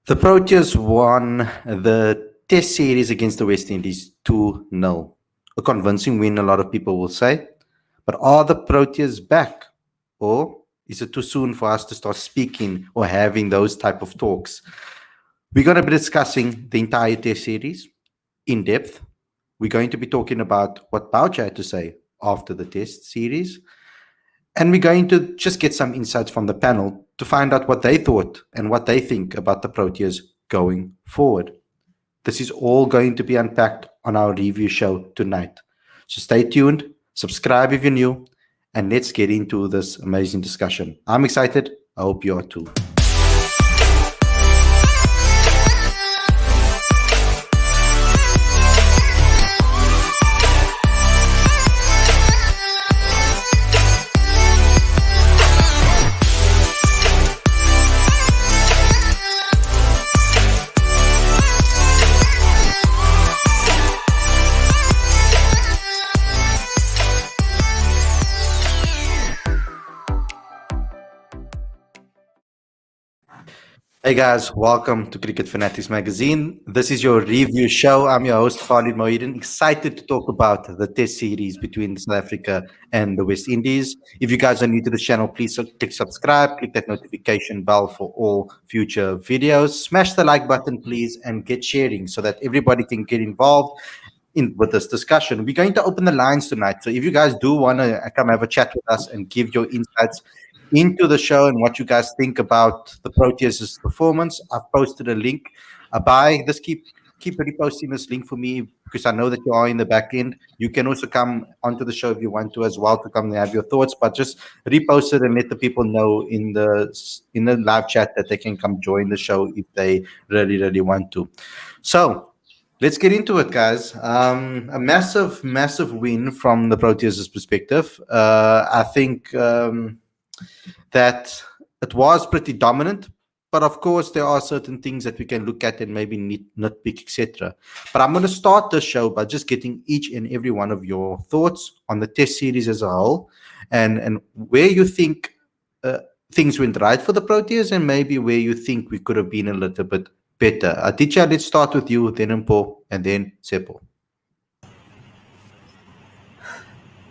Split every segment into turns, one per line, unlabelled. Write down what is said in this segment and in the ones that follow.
The Proteas won the Test series against the West Indies 2-0. A convincing win, a lot of people will say. But are the Proteas back? Or is it too soon for us to start speaking or having those type of talks? We're going to be discussing the entire Test series in depth. We're going to be talking about what Boucher had to say after the Test series. And we're going to just get some insights from the panel to find out what they thought and what they think about the Proteas going forward. This is all going to be unpacked on our review show tonight. So stay tuned, subscribe if you're new, and let's get into this amazing discussion. I'm excited. I hope you are too. Hey guys, welcome to Cricket Fanatics Magazine. This is your review show. I'm your host, Khalid Mohidin. Excited to talk about the Test series between South Africa and the West Indies. If you guys are new to the channel, please click subscribe, click that notification bell for all future videos. Smash the like button, please, and get sharing so that everybody can get involved with this discussion. We're going to open the lines tonight. So if you guys do want to come have a chat with us and give your insights into the show and what you guys think about the Proteas' performance, I've posted a link. Keep reposting this link for me because I know that you are in the back end. You can also come onto the show if you want to as well to come and have your thoughts, but just repost it and let the people know in the live chat that they can come join the show if they really, really want to. So let's get into it, guys. A massive, massive win from the Proteas' perspective. I think that it was pretty dominant, but of course there are certain things that we can look at and maybe nitpick, etc. But I'm going to start the show by just getting each and every one of your thoughts on the Test series as a whole, and where you think things went right for the Proteas, and maybe where you think we could have been a little bit better. Aditya, let's start with you, then Mpo, and then Seppo.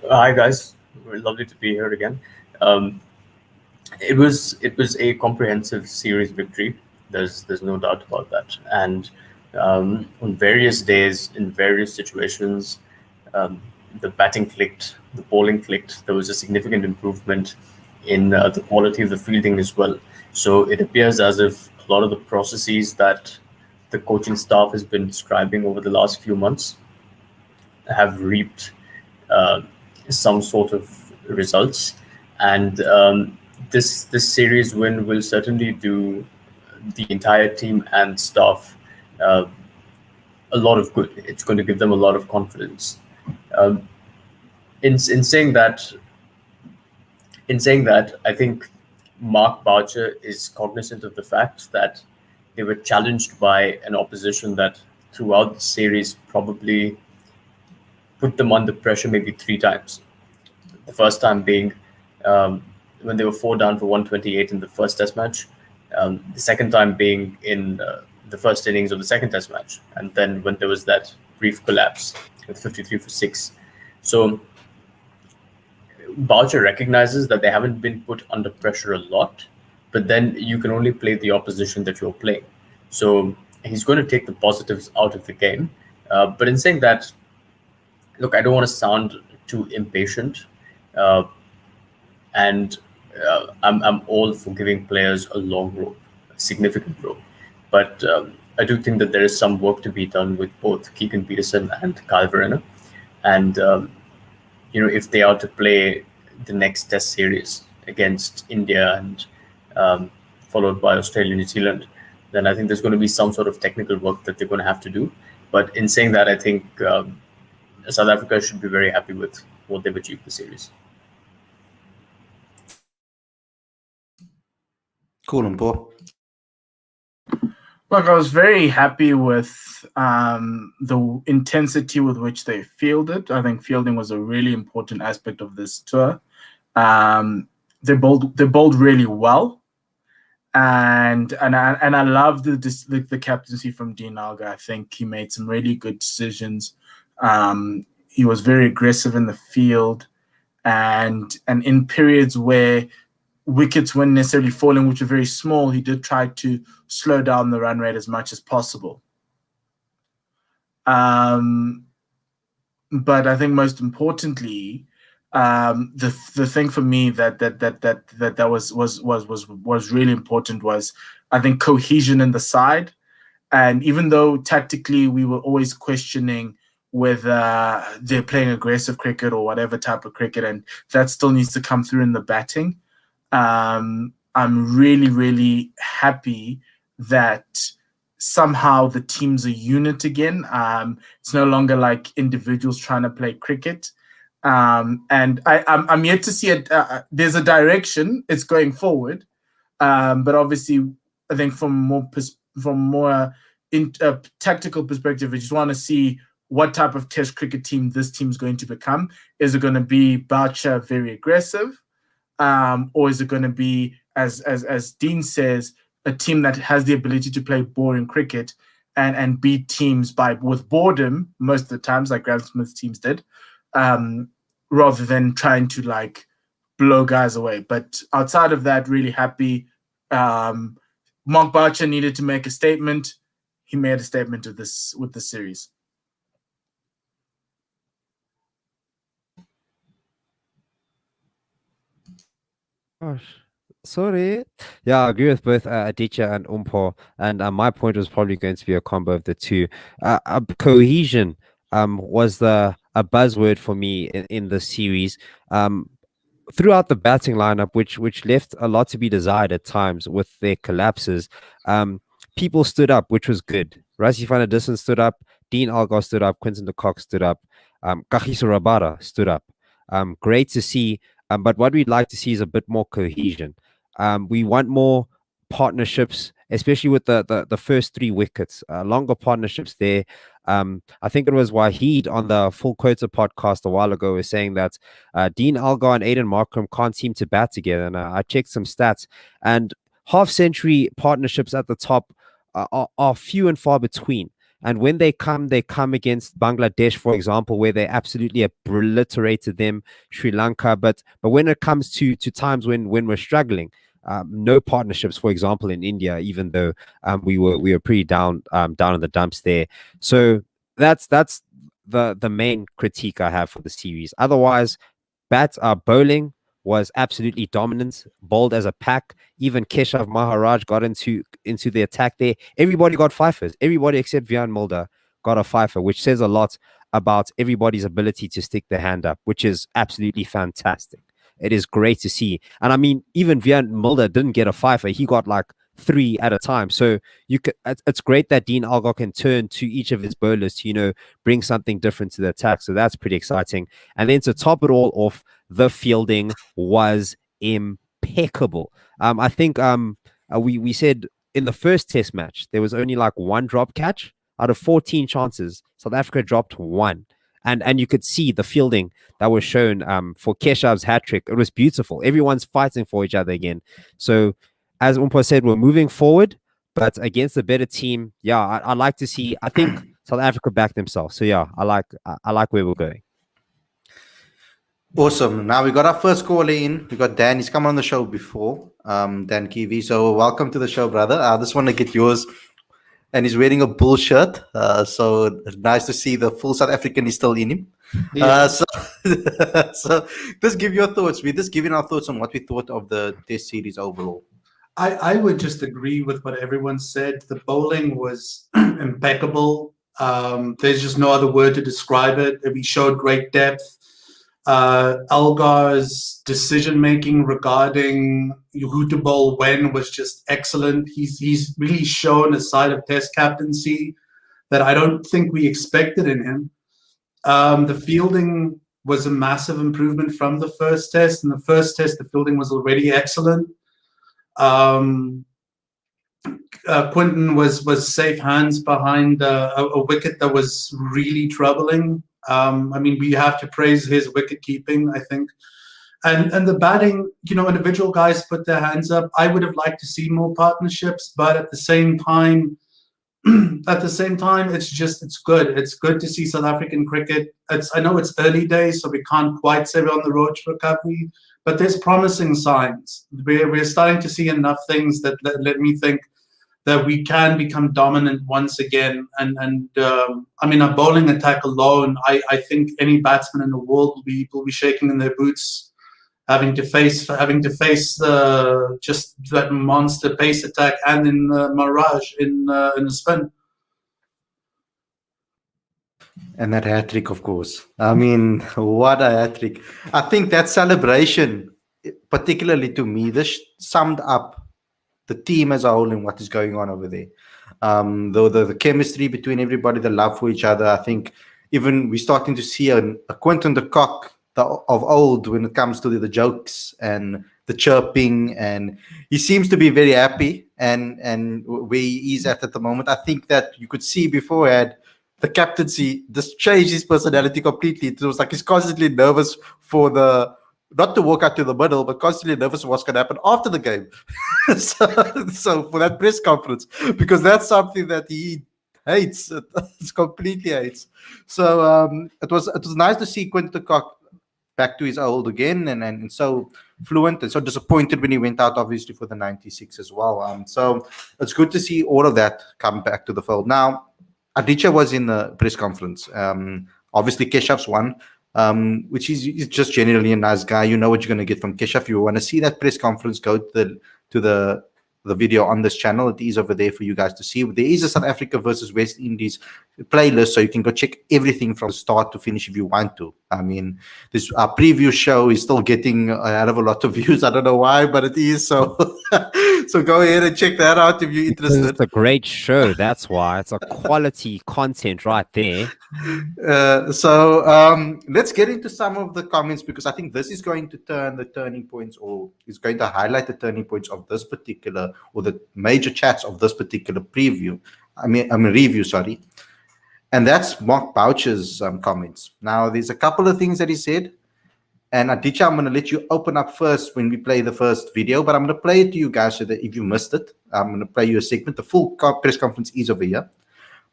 Hi guys, lovely to be here again. It was a comprehensive series victory. There's no doubt about that. And on various days, in various situations, the batting clicked, the bowling clicked. There was a significant improvement in the quality of the fielding as well. So it appears as if a lot of the processes that the coaching staff has been describing over the last few months have reaped some sort of results. And this series win will certainly do the entire team and staff a lot of good. It's going to give them a lot of confidence. In saying that, I think Mark Boucher is cognizant of the fact that they were challenged by an opposition that throughout the series probably put them under pressure maybe 3 times. The first time being when they were 4 down for 128 in the first Test match. The second time being in the first innings of the second Test match. And then when there was that brief collapse with 53 for 6. So Boucher recognizes that they haven't been put under pressure a lot, but then you can only play the opposition that you're playing. So he's going to take the positives out of the game. But in saying that, look, I don't want to sound too impatient. And I'm all for giving players a long rope, a significant rope. But I do think that there is some work to be done with both Keegan Peterson and Kyle Verreynne. And, if they are to play the next Test series against India and followed by Australia, New Zealand, then I think there's going to be some sort of technical work that they're going to have to do. But in saying that, I think South Africa should be very happy with what they've achieved this series.
Cool, Mpo.
Look, I was very happy with the intensity with which they fielded. I think fielding was a really important aspect of this tour. They bowled really well. And I love the captaincy from Dean Alga. I think he made some really good decisions. He was very aggressive in the field, and in periods where wickets weren't necessarily falling, which were very small, he did try to slow down the run rate as much as possible. But I think most importantly, the thing for me that was really important was, I think, cohesion in the side. And even though tactically we were always questioning whether they're playing aggressive cricket or whatever type of cricket, and that still needs to come through in the batting, I'm really, really happy that somehow the team's a unit again. It's no longer like individuals trying to play cricket. And I'm yet to see it. There's a direction. It's going forward. But obviously, I think from more tactical perspective, I just want to see what type of Test cricket team this team's going to become. Is it going to be Boucher very aggressive? Or is it going to be, as Dean says, a team that has the ability to play boring cricket and beat teams with boredom most of the times, like Graham Smith's teams did, rather than trying to like blow guys away. But outside of that, really happy. Mark Boucher needed to make a statement. He made a statement with the series.
Gosh, sorry. Yeah, I agree with both Aditya and Umpo, and my point was probably going to be a combo of the two. Cohesion was a buzzword for me in the series. Throughout the batting lineup, which left a lot to be desired at times with their collapses, people stood up, which was good. Rassie van der Dussen stood up, Dean Algar stood up, Quinton de Kock stood up, Kagiso Rabada stood up. Great to see. But what we'd like to see is a bit more cohesion. We want more partnerships, especially with the first 3 wickets, longer partnerships there. I think it was Wahid on the Full Quota podcast a while ago was saying that Dean Algar and Aiden Markram can't seem to bat together. And I checked some stats, and half-century partnerships at the top are few and far between. And when they come against Bangladesh, for example, where they absolutely obliterated them, Sri Lanka. But when it comes to times when we're struggling, no partnerships, for example, in India, even though we were pretty down in the dumps there. So that's the main critique I have for the series. Otherwise, bowling was absolutely dominant, bowled as a pack. Even Keshav Maharaj got into the attack there. Everybody got fifers. Everybody except Vian Mulder got a fifer, which says a lot about everybody's ability to stick their hand up, which is absolutely fantastic. It is great to see. And I mean, even Vian Mulder didn't get a fifer. He got like 3 at a time. So it's great that Dean Algar can turn to each of his bowlers to, bring something different to the attack. So that's pretty exciting. And then to top it all off, the fielding was impeccable. I think we said in the first Test match, there was only like 1 drop catch out of 14 chances. South Africa dropped 1. And you could see the fielding that was shown for Keshav's hat trick. It was beautiful. Everyone's fighting for each other again. So as Umpo said, we're moving forward, but against a better team. Yeah, I like to see. I think South Africa backed themselves. So yeah, I like where we're going.
Awesome. Now we got our first caller in. We got Dan. He's come on the show before, Dan Kiwi. So welcome to the show, brother. I just want to get yours. And he's wearing a bull shirt. So nice to see the full South African is still in him. Yeah. So just give your thoughts. We're just giving our thoughts on what we thought of the Test series overall.
I would just agree with what everyone said. The bowling was impeccable. There's just no other word to describe it. We showed great depth. Algar's decision-making regarding who to bowl when was just excellent. He's really shown a side of Test captaincy that I don't think we expected in him. The fielding was a massive improvement from the first Test. In the first Test, the fielding was already excellent. Quinton was safe hands behind a wicket that was really troubling. I mean, we have to praise his wicket keeping, I think. And the batting, individual guys put their hands up. I would have liked to see more partnerships, but at the same time, it's good. It's good to see South African cricket. I know it's early days, so we can't quite say we're on the road to recovery, but there's promising signs. We're starting to see enough things that let me think that we can become dominant once again. And our bowling attack alone, I think any batsman in the world will be shaking in their boots, having to face just that monster pace attack, and in Mirage in the spin.
And that hat trick, of course. I mean, what a hat trick. I think that celebration, particularly to me, this summed up the team as a whole and what is going on over there. The chemistry between everybody, the love for each other. I think even we're starting to see a Quentin de Kock of old when it comes to the jokes and the chirping, and he seems to be very happy and where he is at the moment. I think that you could see beforehand the captaincy just changed his personality completely. It was like he's constantly nervous for not to walk out to the middle, but constantly nervous what's going to happen after the game. so for that press conference, because that's something that he hates. It's completely hates. So it was nice to see Quentin de Kock back to his old again, and so fluent and so disappointed when he went out, obviously, for the 96 as well. So it's good to see all of that come back to the fold. Now, Aditya was in the press conference. Obviously, Keshaf's won, which is just generally a nice guy. You know what you're going to get from Keshaf. You want to see that press conference, go to the video on this channel. It is over there for you guys to see. There is a South Africa versus West Indies playlist, so you can go check everything from start to finish if you want to. I mean, this our preview show is still getting a hell of a lot of views. I don't know why, but it is. So so go ahead and check that out if you're interested.
It's a great show. That's why it's a quality content right there.
So let's get into some of the comments, because I think this is going to turn the turning points, or is going to highlight the turning points of this particular, or the major chats of this particular review. Sorry. And that's Mark Boucher's comments. Now, there's a couple of things that he said. And Aditya, I'm going to let you open up first when we play the first video, but I'm going to play it to you guys so that if you missed it, I'm going to play you a segment. The full press conference is over here.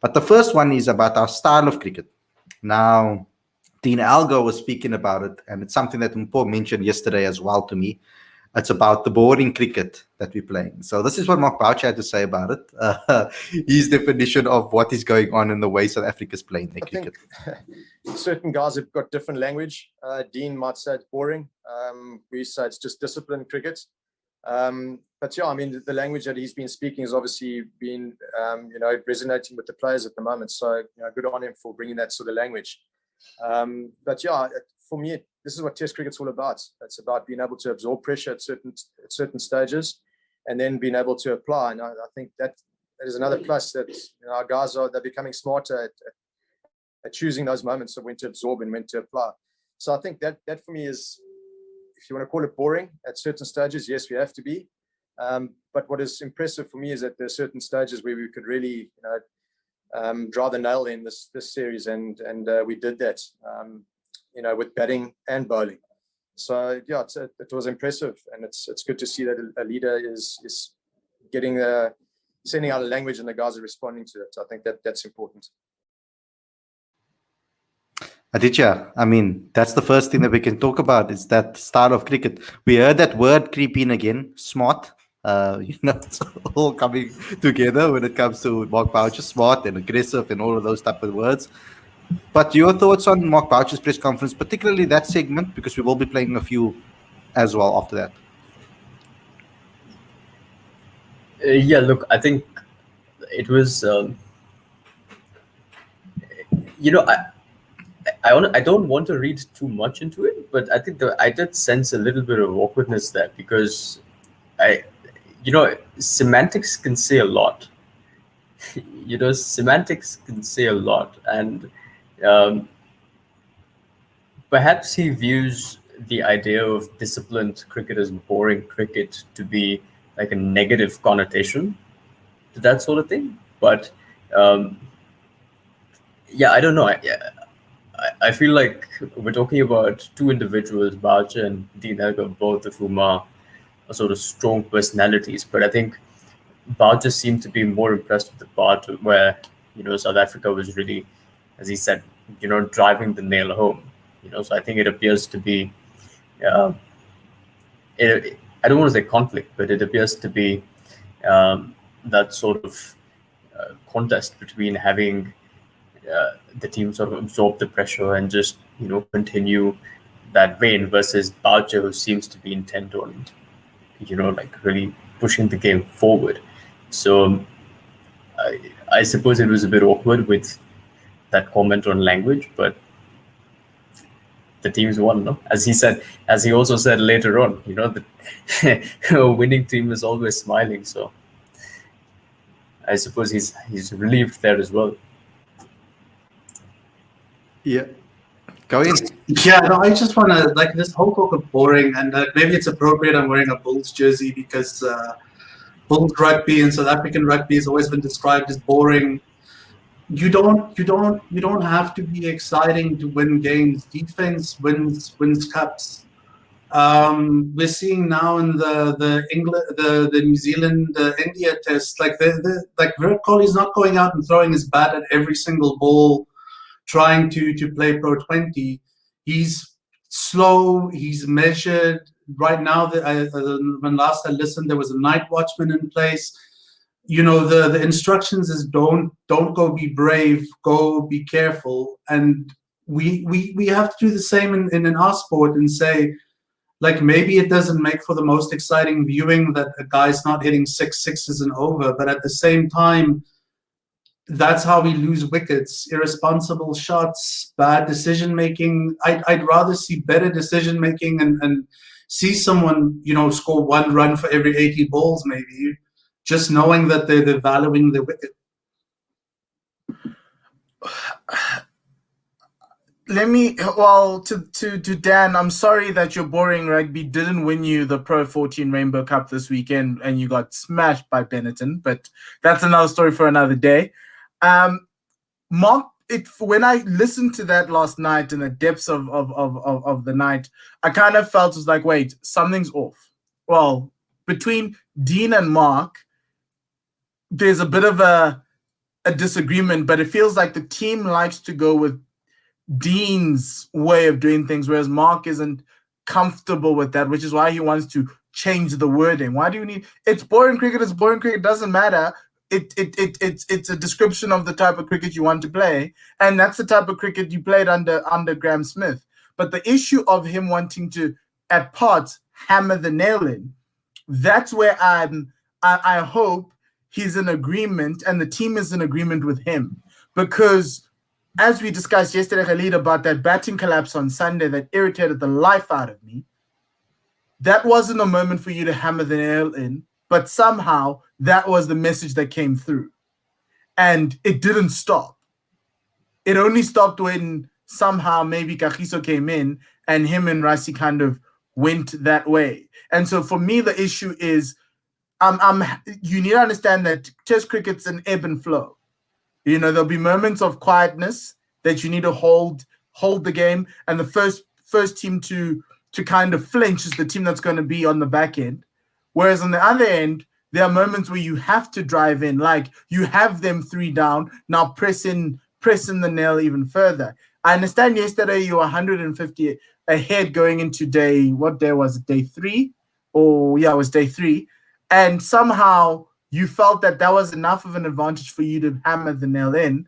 But the first one is about our style of cricket. Now, Dean Algo was speaking about it, and it's something that Mpo mentioned yesterday as well to me. It's about the boring cricket that we're playing. So this is what Mark Boucher had to say about it. His definition of what is going on in the way South Africa's playing their cricket.
Certain guys have got different language. Dean might say it's boring. We say it's just disciplined cricket. But yeah, I mean, the language that he's been speaking has obviously been, resonating with the players at the moment. So, good on him for bringing that sort of language. But yeah, for me, this is what Test cricket's all about. It's about being able to absorb pressure at certain stages, and then being able to apply. And I think that is another plus, that our guys they're becoming smarter at choosing those moments of when to absorb and when to apply. So I think that for me is, if you want to call it boring at certain stages, yes, we have to be. But what is impressive for me is that there are certain stages where we could really, drive the nail in this series, and we did that, with batting and bowling. So yeah, it was impressive, and it's good to see that a leader is getting sending out a language, and the guys are responding to it. So I think that's important.
Aditya, I mean, that's the first thing that we can talk about, is that style of cricket. We heard that word creep in again, smart. It's all coming together when it comes to Mark Boucher, smart and aggressive and all of those type of words. But your thoughts on Mark Boucher's press conference, particularly that segment, because we will be playing a few as well after that.
Yeah, look, I think it was, I don't want to read too much into it, but I think I did sense a little bit of awkwardness there, because semantics can say a lot. Semantics can say a lot, and perhaps he views the idea of disciplined cricket as boring cricket to be like a negative connotation to that sort of thing. But I don't know. I feel like we're talking about two individuals, Boucher and Dean Elgar, both of whom are sort of strong personalities. But I think Boucher seemed to be more impressed with the part where, South Africa was really, as he said, driving the nail home. So I think it appears to be, uh, I don't want to say conflict, but it appears to be that sort of contest between having the team sort of absorb the pressure and just continue that vein versus Boucher, who seems to be intent on like really pushing the game forward. So I suppose it was a bit awkward with that comment on language, but the teams won, no? As he also said later on, the winning team is always smiling. So I suppose he's relieved there as well.
Yeah. Go in.
Yeah, no, I just want to, like, this whole talk of boring, and maybe it's appropriate I'm wearing a Bulls jersey because Bulls rugby and South African rugby has always been described as boring. You don't have to be exciting to win games. Defense wins cups. We're seeing now in the England, the New Zealand, India test, like Virat Kohli is not going out and throwing his bat at every single ball, trying to play Pro 20. He's slow. He's measured. Right now, when last I listened, there was a night watchman in place. The instructions is don't go be brave, go be careful. And we have to do the same in our sport and say, like, maybe it doesn't make for the most exciting viewing that a guy's not hitting 6 sixes and over, but at the same time, that's how we lose wickets. Irresponsible shots, bad decision making. I'd rather see better decision making and see someone, score 1 run for every 80 balls, maybe, just knowing that they're valuing the wicket.
To Dan, I'm sorry that your boring rugby didn't win you the Pro 14 Rainbow Cup this weekend and you got smashed by Benetton, but that's another story for another day. Mark, when I listened to that last night in the depths of the night, I kind of felt it was like, wait, something's off. Well, between Dean and Mark, there's a bit of a disagreement, but it feels like the team likes to go with Dean's way of doing things, whereas Mark isn't comfortable with that, which is why he wants to change the wording. Why do you need? It's boring cricket. It's boring cricket. It doesn't matter. It's a description of the type of cricket you want to play, and that's the type of cricket you played under Graham Smith. But the issue of him wanting to, at parts, hammer the nail in, that's where I hope he's in agreement and the team is in agreement with him, because as we discussed yesterday, Khalid, about that batting collapse on Sunday that irritated the life out of me, that wasn't a moment for you to hammer the nail in, but somehow that was the message that came through. And it didn't stop. It only stopped when somehow maybe Kagiso came in and him and Rasi kind of went that way. And so for me, the issue is you need to understand that Test cricket's an ebb and flow. There'll be moments of quietness that you need to hold the game, and the first team to kind of flinch is the team that's going to be on the back end. Whereas on the other end, there are moments where you have to drive in, like you have them 3 down, now pressing the nail even further. I understand yesterday you were 150 ahead going into what day was it, day 3? Oh, yeah, it was day 3. And somehow you felt that was enough of an advantage for you to hammer the nail in,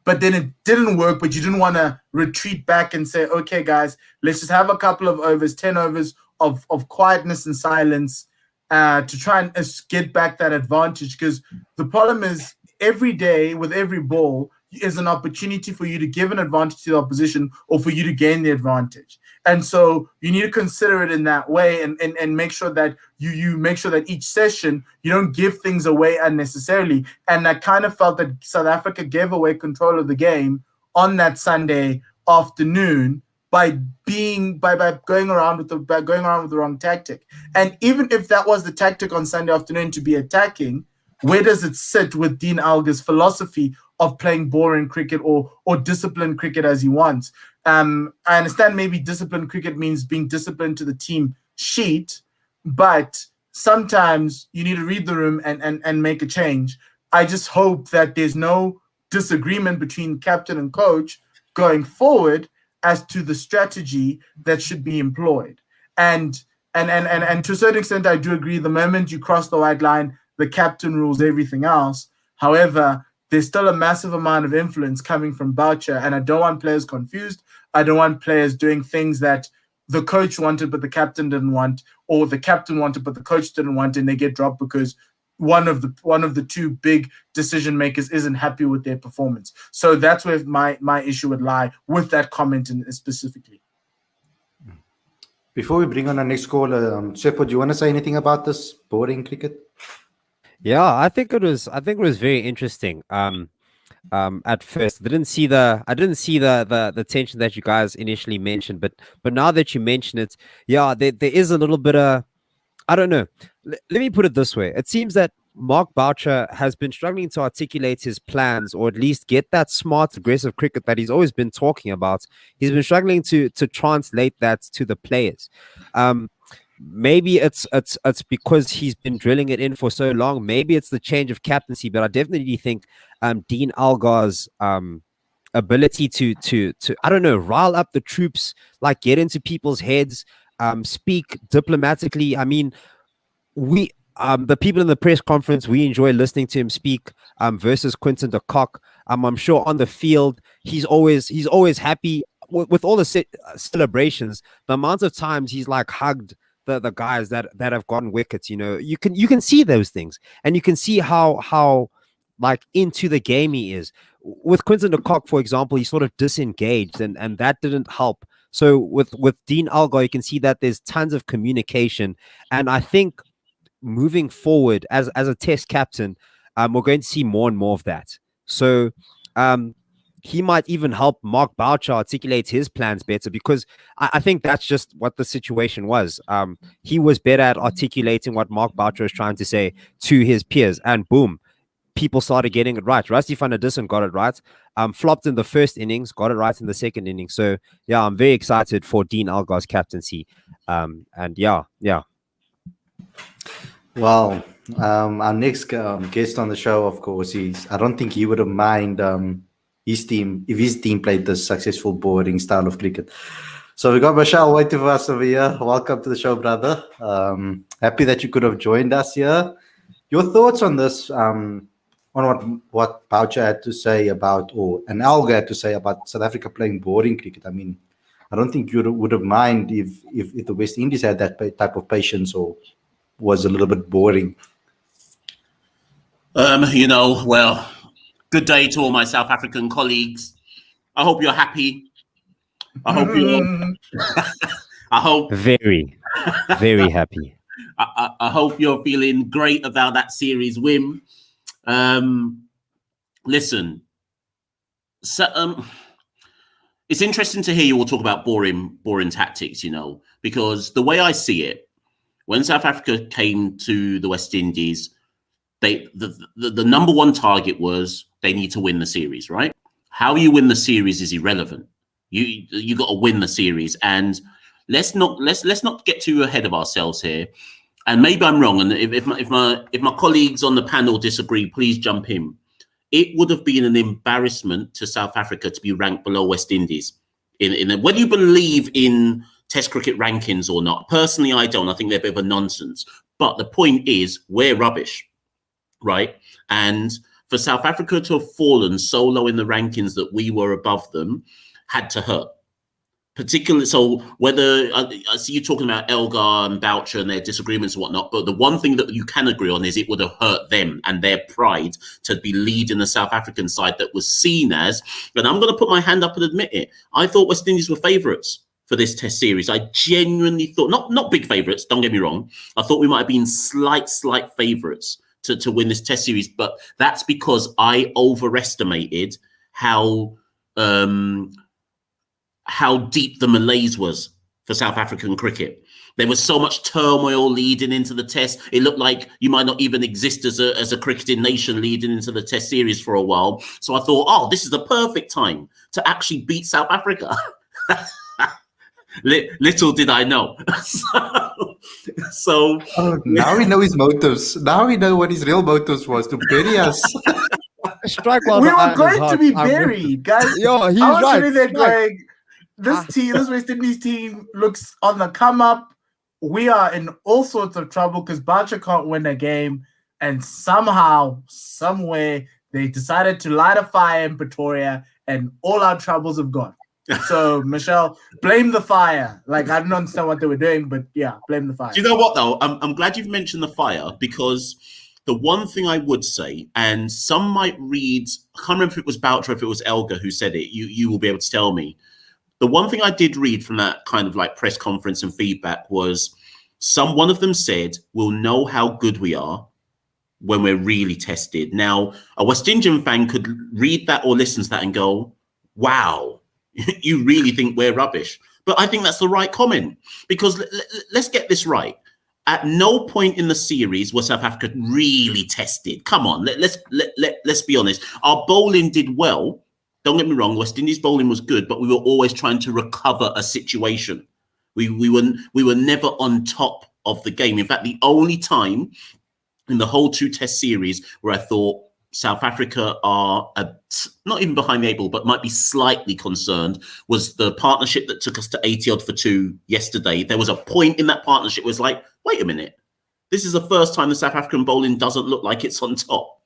but then it didn't work, but you didn't want to retreat back and say, okay, guys, let's just have a couple of overs, 10 overs of quietness and silence to try and get back that advantage. Because the problem is every day with every ball is an opportunity for you to give an advantage to the opposition or for you to gain the advantage. And so you need to consider it in that way and make sure that you make sure that each session you don't give things away unnecessarily. And I kind of felt that South Africa gave away control of the game on that Sunday afternoon by going around with the wrong tactic. And even if that was the tactic on Sunday afternoon to be attacking, where does it sit with Dean Elgar's philosophy of playing boring cricket or disciplined cricket as he wants. I understand maybe disciplined cricket means being disciplined to the team sheet, but sometimes you need to read the room and make a change. I just hope that there's no disagreement between captain and coach going forward as to the strategy that should be employed. And to a certain extent, I do agree. The moment you cross the white line, the captain rules everything else. However, there's still a massive amount of influence coming from Boucher, and I don't want players confused. I don't want players doing things that the coach wanted but the captain didn't want, or the captain wanted but the coach didn't want, and they get dropped because one of the two big decision makers isn't happy with their performance. So that's where my issue would lie with that comment specifically.
Before we bring on our next caller, Seppo, do you want to say anything about this boring cricket?
Yeah, I think it was very interesting. At first, I didn't see the tension that you guys initially mentioned, but now that you mention it, yeah, there is a little bit of, I don't know. Let me put it this way. It seems that Mark Boucher has been struggling to articulate his plans, or at least get that smart, aggressive cricket that he's always been talking about. He's been struggling to translate that to the players. Maybe it's because he's been drilling it in for so long. Maybe it's the change of captaincy, but I definitely think Dean Algar's ability to I don't know, rile up the troops, like get into people's heads, speak diplomatically. I mean, we the people in the press conference, we enjoy listening to him speak versus Quinton de Kock. I'm sure on the field he's always happy with all the celebrations. The amount of times he's like hugged the guys that have gotten wickets, you can see those things, and you can see how like into the game he is. With Quinton de Kock, for example, he sort of disengaged, and that didn't help. So with Dean Algar, you can see that there's tons of communication, and I think moving forward as a test captain, we're going to see more and more of that. So he might even help Mark Boucher articulate his plans better, because I think that's just what the situation was. He was better at articulating what Mark Boucher was trying to say to his peers, and boom, people started getting it right. Rusty van der Dussen got it right. Flopped in the first innings, got it right in the second inning. So yeah, I'm very excited for Dean Algar's captaincy. And yeah.
Well, our next guest on the show, of course, I don't think he would have mind his team if his team played this successful boring style of cricket. So we got Michelle waiting for us over here. Welcome to the show, brother. Happy that you could have joined us here. Your thoughts on this, on what Boucher had to say about, and Algar had to say about South Africa playing boring cricket. I mean, I don't think you would have mind if the West Indies had that type of patience, or was a little bit boring.
Well, good day to all my South African colleagues. I hope you're happy. I hope you're. I hope
very, very happy.
I hope you're feeling great about that series win. Listen, so, it's interesting to hear you all talk about boring tactics, because the way I see it, when South Africa came to the West Indies, the number one target was they need to win the series, right? How you win the series is irrelevant. You got to win the series, and let's not get too ahead of ourselves here. And maybe I'm wrong, and if my colleagues on the panel disagree, please jump in. It would have been an embarrassment to South Africa to be ranked below West Indies. Whether you believe in Test cricket rankings or not, personally, I don't. I think they're a bit of a nonsense. But the point is, we're rubbish, right? And for South Africa to have fallen so low in the rankings that we were above them had to hurt. Particularly, so whether I see you talking about Elgar and Boucher and their disagreements and whatnot, but the one thing that you can agree on is it would have hurt them and their pride to be leading the South African side that was seen as, and I'm going to put my hand up and admit it, I thought West Indies were favourites for this test series. I genuinely thought, not big favourites, don't get me wrong, I thought we might have been slight favourites to win this test series, but that's because I overestimated how deep the malaise was for South African cricket. There was so much turmoil leading into the test. It looked like you might not even exist as a cricketing nation leading into the test series for a while. So I thought, oh, this is the perfect time to actually beat South Africa. Little did I know. So
now we know his motives. Now we know what his real motives was, to bury us.
Strike while
We
the
were
iron is
going to
hot.
be
I'm with-
buried, guys.
Yo, he's
I was
right.
sitting there
Strike.
going, this West Indies team looks on the come up. We are in all sorts of trouble because Boucher can't win a game. And somehow, somewhere, they decided to light a fire in Pretoria and all our troubles have gone. So, Michelle, blame the fire. Like, I don't understand what they were doing, but yeah, blame the fire.
Do you know what, though? I'm glad you've mentioned the fire, because the one thing I would say, and some might read, I can't remember if it was Boucher or if it was Elgar who said it, you will be able to tell me. The one thing I did read from that kind of like press conference and feedback was one of them said, we'll know how good we are when we're really tested. Now, a West Indian fan could read that or listen to that and go, wow, you really think we're rubbish? But I think that's the right comment, because let's get this right. At no point in the series was South Africa really tested. Come on, let's be honest. Our bowling did well. Don't get me wrong, West Indies bowling was good, but we were always trying to recover a situation. We were never on top of the game. In fact, the only time in the whole 2 test series where I thought South Africa are not even behind the 8 ball, but might be slightly concerned was the partnership that took us to 80 odd for 2 yesterday. There was a point in that partnership where it's like, wait a minute, this is the first time the South African bowling doesn't look like it's on top.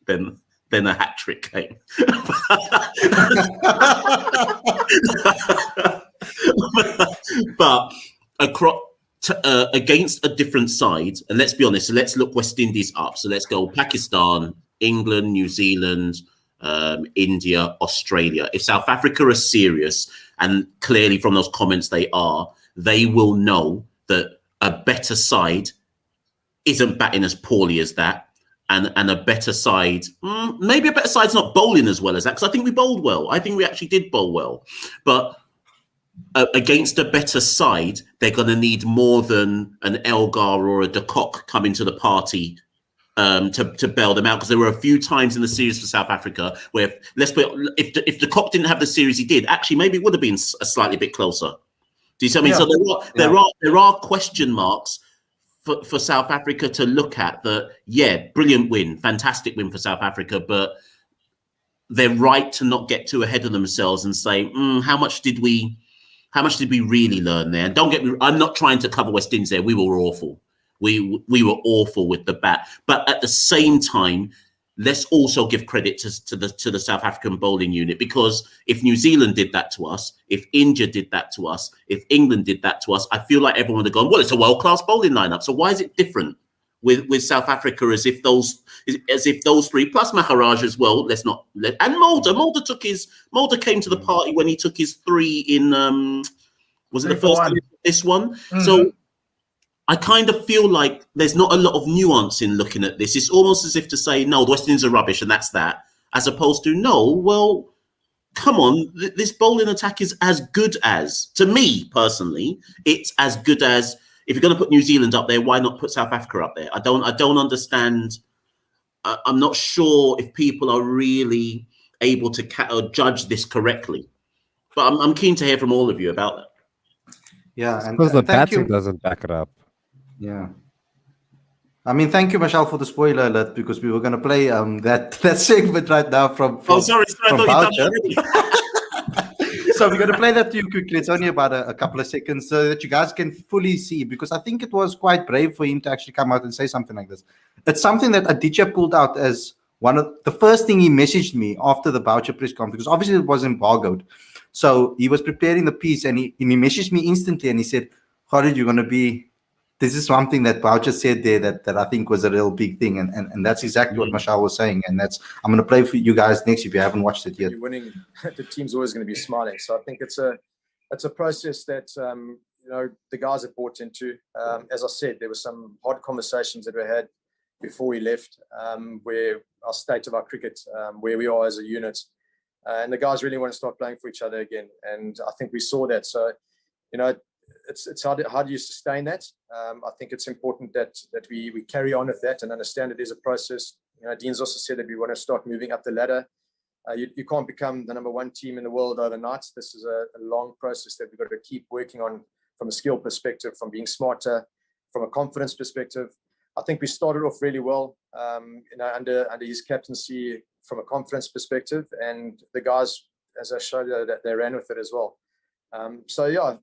Then a hat trick came. But against a different side, and let's be honest, so let's look West Indies up. So let's go Pakistan, England, New Zealand, India, Australia. If South Africa are serious, and clearly from those comments they are, they will know that a better side isn't batting as poorly as that. And a better side, maybe a better side's not bowling as well as that, because I think we bowled well. I think we actually did bowl well. But against a better side, they're going to need more than an Elgar or a de Kock coming to the party to bail them out. Because there were a few times in the series for South Africa where, if de Kock didn't have the series he did, actually maybe it would have been a slightly bit closer. Do you see what I mean? So there are question marks for South Africa to look at. That, yeah, brilliant win, fantastic win for South Africa, but they're right to not get too ahead of themselves and say, how much did we really learn there? And don't get me, I'm not trying to cover West Indies there. We were awful. We were awful with the bat. But at the same time, let's also give credit to the South African bowling unit, because if New Zealand did that to us, if India did that to us, if England did that to us, I feel like everyone would have gone, well, it's a world-class bowling lineup. So why is it different with South Africa, as if those 3 plus Maharaj as well? And Mulder came to the party when he took his 3 in was it the first time this one? Mm-hmm. So I kind of feel like there's not a lot of nuance in looking at this. It's almost as if to say, no, the West Indies are rubbish and that's that, as opposed to, no, well, come on, this bowling attack is as good as, to me personally, it's as good as, if you're going to put New Zealand up there, why not put South Africa up there? I don't understand. I'm not sure if people are really able to judge this correctly. But I'm keen to hear from all of you about that.
Yeah,
because the batting doesn't back it up.
Yeah. I mean, thank you, Michelle, for the spoiler alert, because we were going to play that segment right now from
sorry, I thought you'd done already.
So we're going to play that to you quickly. It's only about a couple of seconds so that you guys can fully see, because I think it was quite brave for him to actually come out and say something like this. It's something that Aditya pulled out as one of the first thing he messaged me after the Boucher press conference, because obviously it was embargoed. So he was preparing the piece and he messaged me instantly and he said, Khalid, you're going to be... This is something that Boucher said there that I think was a real big thing. And that's exactly what Michelle was saying. And I'm going to play for you guys next if you haven't watched it yet.
You're winning, the team's always going to be smiling. So I think it's a process that, the guys have bought into. As I said, there were some hard conversations that we had before we left, where our state of our cricket, where we are as a unit. And the guys really want to start playing for each other again. And I think we saw that. So, it's how do you sustain that? I think it's important that we carry on with that and understand it is a process. Dean's also said that we want to start moving up the ladder. You can't become the number one team in the world overnight. This is a long process that we've got to keep working on from a skill perspective, from being smarter, from a confidence perspective. I think we started off really well, under his captaincy from a confidence perspective, and the guys, as I showed you, that they ran with it as well. So yeah,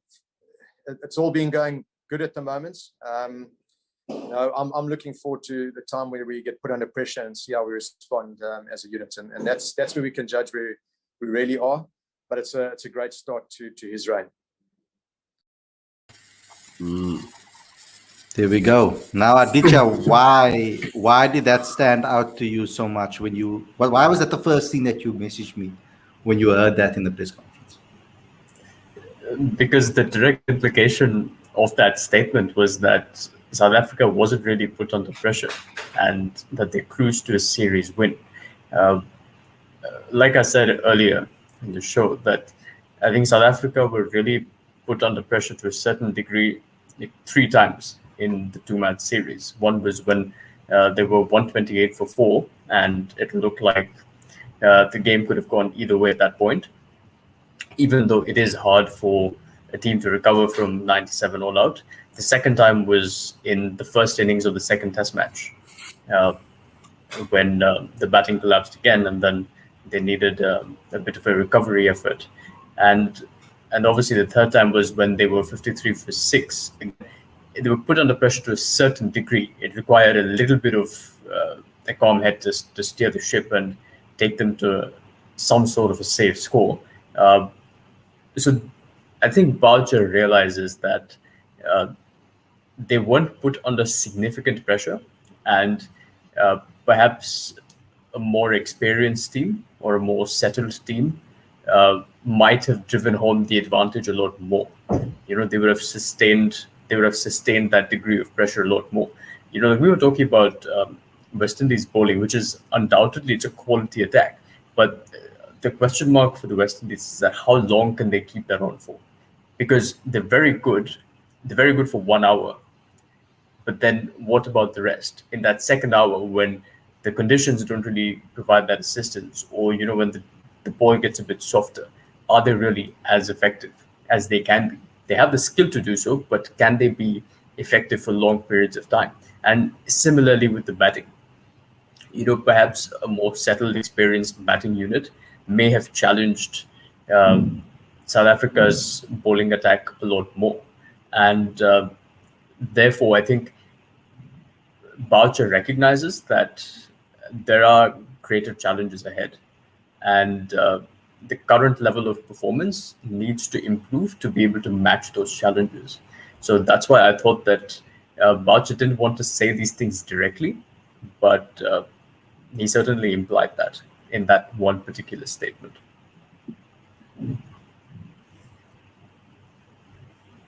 it's all been going good at the moment. I'm looking forward to the time where we get put under pressure and see how we respond as a unit, and that's where we can judge where we really are. But it's a great start to his reign.
There we go. Now, Aditya, why did that stand out to you so much when you? Well, why was that the first thing that you messaged me when you heard that in the press conference?
Because the direct implication of that statement was that South Africa wasn't really put under pressure and that they cruised to a series win. Like I said earlier in the show, that I think South Africa were really put under pressure to a certain degree 3 times in the 2-match series. One was when they were 128 for 4, and it looked like the game could have gone either way at that point, even though it is hard for a team to recover from 97 all out. The second time was in the first innings of the second test match, when the batting collapsed again, and then they needed a bit of a recovery effort. And obviously the third time was when they were 53 for 6. They were put under pressure to a certain degree. It required a little bit of a calm head to steer the ship and take them to some sort of a safe score. So I think Boucher realizes that they weren't put under significant pressure, and perhaps a more experienced team or a more settled team might have driven home the advantage a lot more. They would have sustained that degree of pressure a lot more. We were talking about West Indies bowling, which is undoubtedly it's a quality attack, but the question mark for the West Indies is that how long can they keep that on for? Because they're very good for 1 hour, but then what about the rest? In that second hour, when the conditions don't really provide that assistance, or when the ball gets a bit softer, are they really as effective as they can be? They have the skill to do so, but can they be effective for long periods of time? And similarly with the batting, perhaps a more settled, experienced batting unit may have challenged South Africa's bowling attack a lot more. And therefore, I think Boucher recognizes that there are greater challenges ahead. And the current level of performance needs to improve to be able to match those challenges. So that's why I thought that Boucher didn't want to say these things directly, but he certainly implied that in that one particular statement.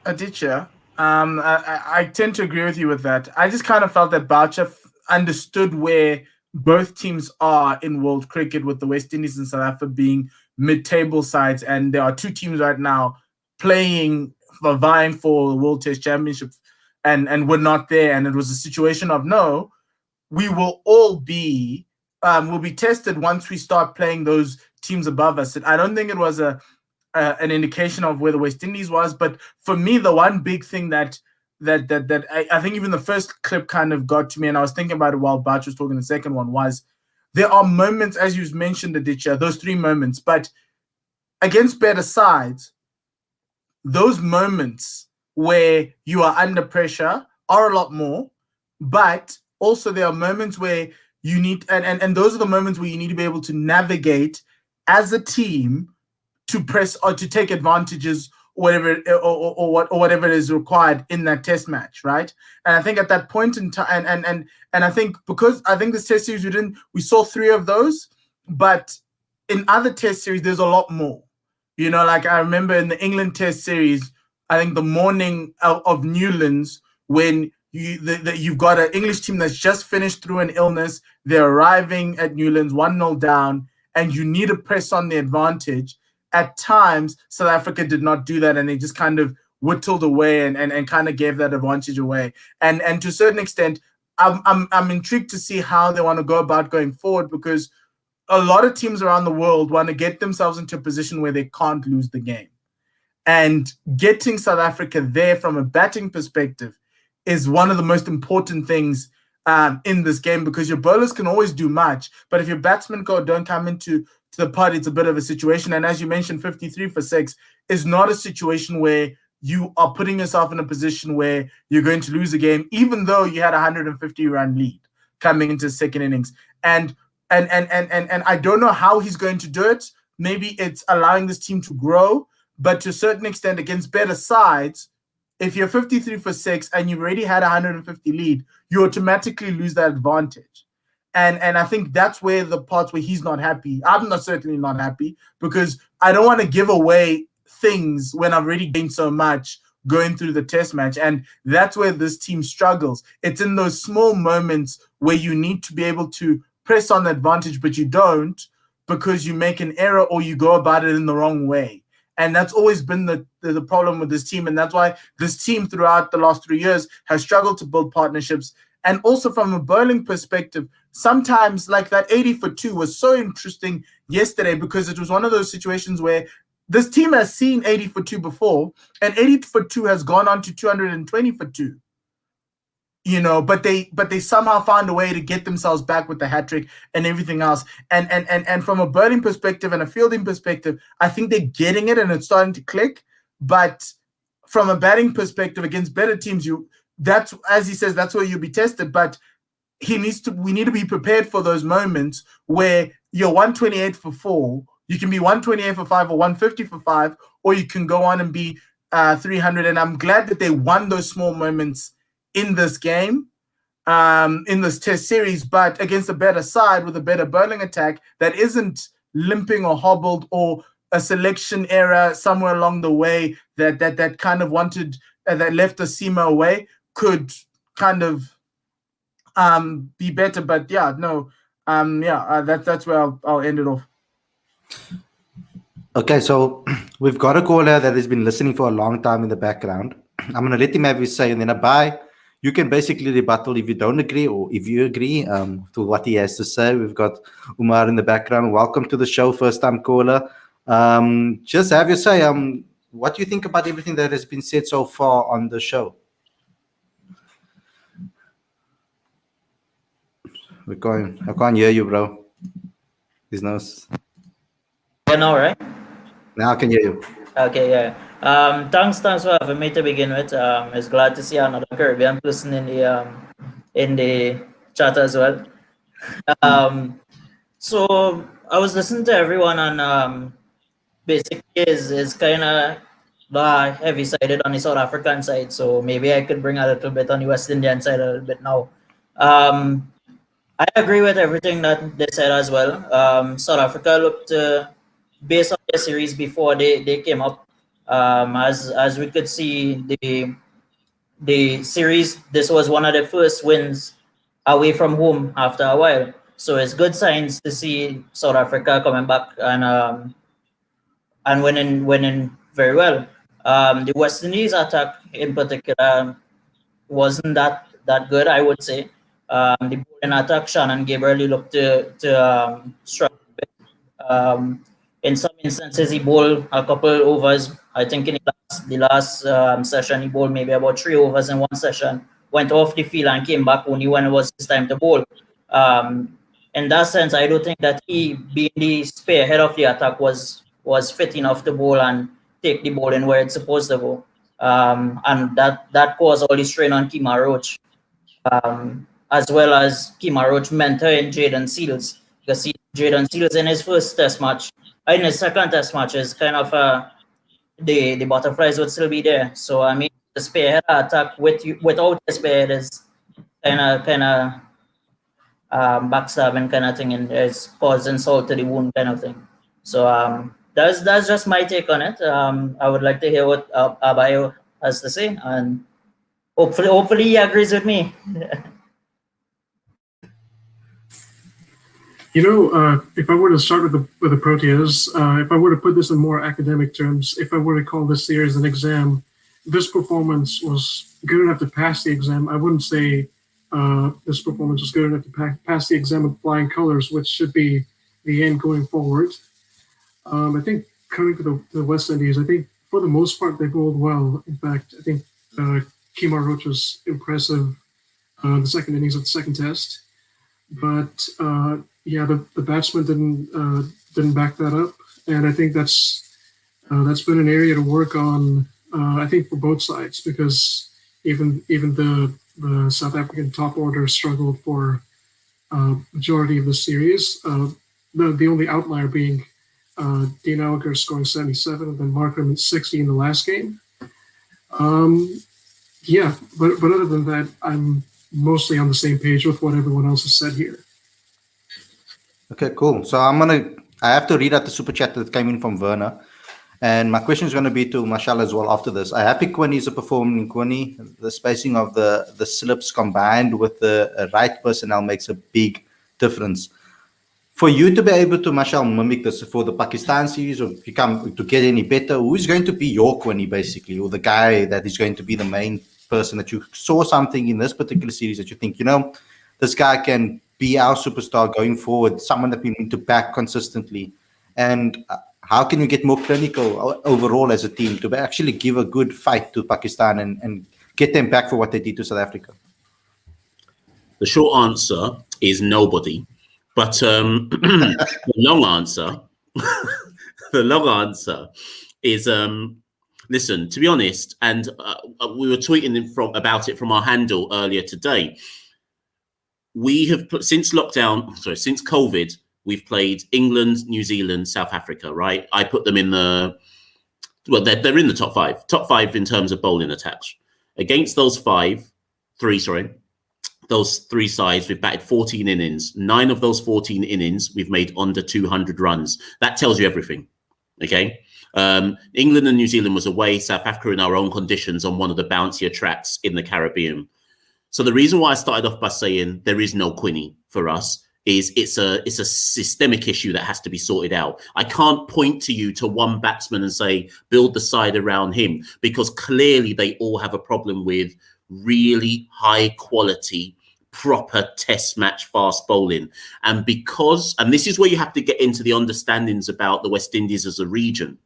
Aditya, I tend to agree with you with that. I just kind of felt that Boucher understood where both teams are in world cricket, with the West Indies and South Africa being mid-table sides, and there are 2 teams right now vying for the World Test Championship, and we're not there. And it was a situation of, no, we will all be will be tested once we start playing those teams above us. And I don't think it was an indication of where the West Indies was, but for me, the one big thing that I think even the first clip kind of got to me, and I was thinking about it while Boucher was talking, the second one was, there are moments, as you mentioned, Aditya, those 3 moments, but against better sides, those moments where you are under pressure are a lot more, but also there are moments where you need, and those are the moments where you need to be able to navigate as a team to press or to take advantages, whatever whatever is required in that test match, right? And I think at that point in time, and I think because I think this test series we saw 3 of those, but in other test series there's a lot more. Like I remember in the England test series, I think the morning of Newlands, when you've got an English team that's just finished through an illness, they're arriving at Newlands 1-0 down, and you need to press on the advantage. At times, South Africa did not do that, and they just kind of whittled away and kind of gave that advantage away. And to a certain extent, I'm intrigued to see how they want to go about going forward, because a lot of teams around the world want to get themselves into a position where they can't lose the game. And getting South Africa there from a batting perspective is one of the most important things in this game, because your bowlers can always do much, but if your batsmen don't come into the pot, it's a bit of a situation. And as you mentioned, 53 for 6 is not a situation where you are putting yourself in a position where you're going to lose a game, even though you had a 150-run lead coming into the second innings. And I don't know how he's going to do it. Maybe it's allowing this team to grow, but to a certain extent, against better sides, if you're 53 for 6 and you've already had a 150 lead, you automatically lose that advantage. And I think that's where the parts where he's not happy. I'm certainly not happy, because I don't want to give away things when I've already gained so much going through the test match. And that's where this team struggles. It's in those small moments where you need to be able to press on the advantage, but you don't, because you make an error or you go about it in the wrong way. And that's always been the problem with this team. And that's why this team throughout the last 3 years has struggled to build partnerships. And also from a bowling perspective, sometimes like that 80 for 2 was so interesting yesterday, because it was one of those situations where this team has seen 80 for 2 before, and 80 for 2 has gone on to 220 for 2. But they somehow found a way to get themselves back with the hat trick and everything else. And from a bowling perspective and a fielding perspective, I think they're getting it and it's starting to click. But from a batting perspective against better teams, that's, as he says, that's where you'll be tested. But we need to be prepared for those moments where you're 128 for 4. You can be 128 for 5 or 150 for 5, or you can go on and be 300. And I'm glad that they won those small moments in this game, in this test series, but against a better side with a better bowling attack that isn't limping or hobbled, or a selection error somewhere along the way that kind of wanted that left a seamer away, could kind of be better. But that's where I'll end it off.
Okay, so we've got a caller that has been listening for a long time in the background. I'm going to let him have his say, and then Abai, you can basically rebuttal if you don't agree, or if you agree to what he has to say. We've got Umar in the background. Welcome to the show, first-time caller. Just have your say. What do you think about everything that has been said so far on the show? I can't hear you, bro. His nose.
Yeah, no, right?
Now I can hear you.
Okay, yeah. Thanks for having me to begin with. It's glad to see another Caribbean person in the chat as well. So I was listening to everyone, and basically is kind of heavy-sided on the South African side. So maybe I could bring a little bit on the West Indian side a little bit now. I agree with everything that they said as well. South Africa looked, based on the series before they came up, as we could see the series, this was one of the first wins away from home after a while. So it's good signs to see South Africa coming back and winning very well. The West Indies attack in particular wasn't that good, I would say. The bowling attack, Shannon Gabriel looked to struggle a bit. In some instances, he bowled a couple overs. I think in the last session, he bowled maybe about 3 overs in one session, went off the field and came back only when it was his time to bowl. In that sense, I don't think that he, being the spearhead of the attack, was fit enough to bowl and take the bowling where it's supposed to go. And that caused all the strain on Kemar Roach. As well as Kemar Roach mentoring Jaden Seals. Because Jaden Seals in his first test match, in his second test match, is kind of the butterflies would still be there. So I mean, the spearhead attack without the spearhead is kind of backstabbing kind of thing, and it's causing salt to the wound kind of thing. So that's just my take on it. I would like to hear what Abayo has to say, and hopefully he agrees with me.
If I were to start with the Proteas, if I were to put this in more academic terms, if I were to call this series an exam, this performance was good enough to pass the exam. I wouldn't say this performance was good enough to pass the exam with flying colors, which should be the end going forward. I think coming to the West Indies, I think for the most part they bowled well. In fact, I think Kemar Roach was impressive the second innings of the second test. But yeah, the batsmen didn't back that up, and I think that's been an area to work on. I think for both sides, because even the South African top order struggled for majority of the series. The only outlier being Dean Elgar scoring 77 and then Markham 60 in the last game. Yeah, but other than that, I'm mostly on the same page with what everyone else has said here.
Okay, cool. So I have to read out the super chat that came in from Werner. And my question is going to be to Marshall as well after this. I happy Quinny is a performing Quinny. The spacing of the slips combined with the right personnel makes a big difference. For you to be able to, Marshall, mimic this for the Pakistan series, or become to get any better, who is going to be your Quinny basically, or the guy that is going to be the main person that you saw something in this particular series that you think, this guy can be our superstar going forward, someone that we need to back consistently, and how can you get more clinical overall as a team to actually give a good fight to Pakistan and get them back for what they did to South Africa?
The short answer is nobody. But the long answer, is, listen, to be honest, and we were tweeting about it from our handle earlier today. We have since COVID, we've played England, New Zealand, South Africa, right? I put them in they're in the top five in terms of bowling attacks. Against those those three sides, we've batted 14 innings. 9 of those 14 innings, we've made under 200 runs. That tells you everything, okay? England and New Zealand was away, South Africa in our own conditions on one of the bouncier tracks in the Caribbean. So the reason why I started off by saying there is no Quinny for us is it's a systemic issue that has to be sorted out. I can't point to you to one batsman and say, build the side around him, because clearly they all have a problem with really high quality, proper test match fast bowling. And this is where you have to get into the understandings about the West Indies as a region.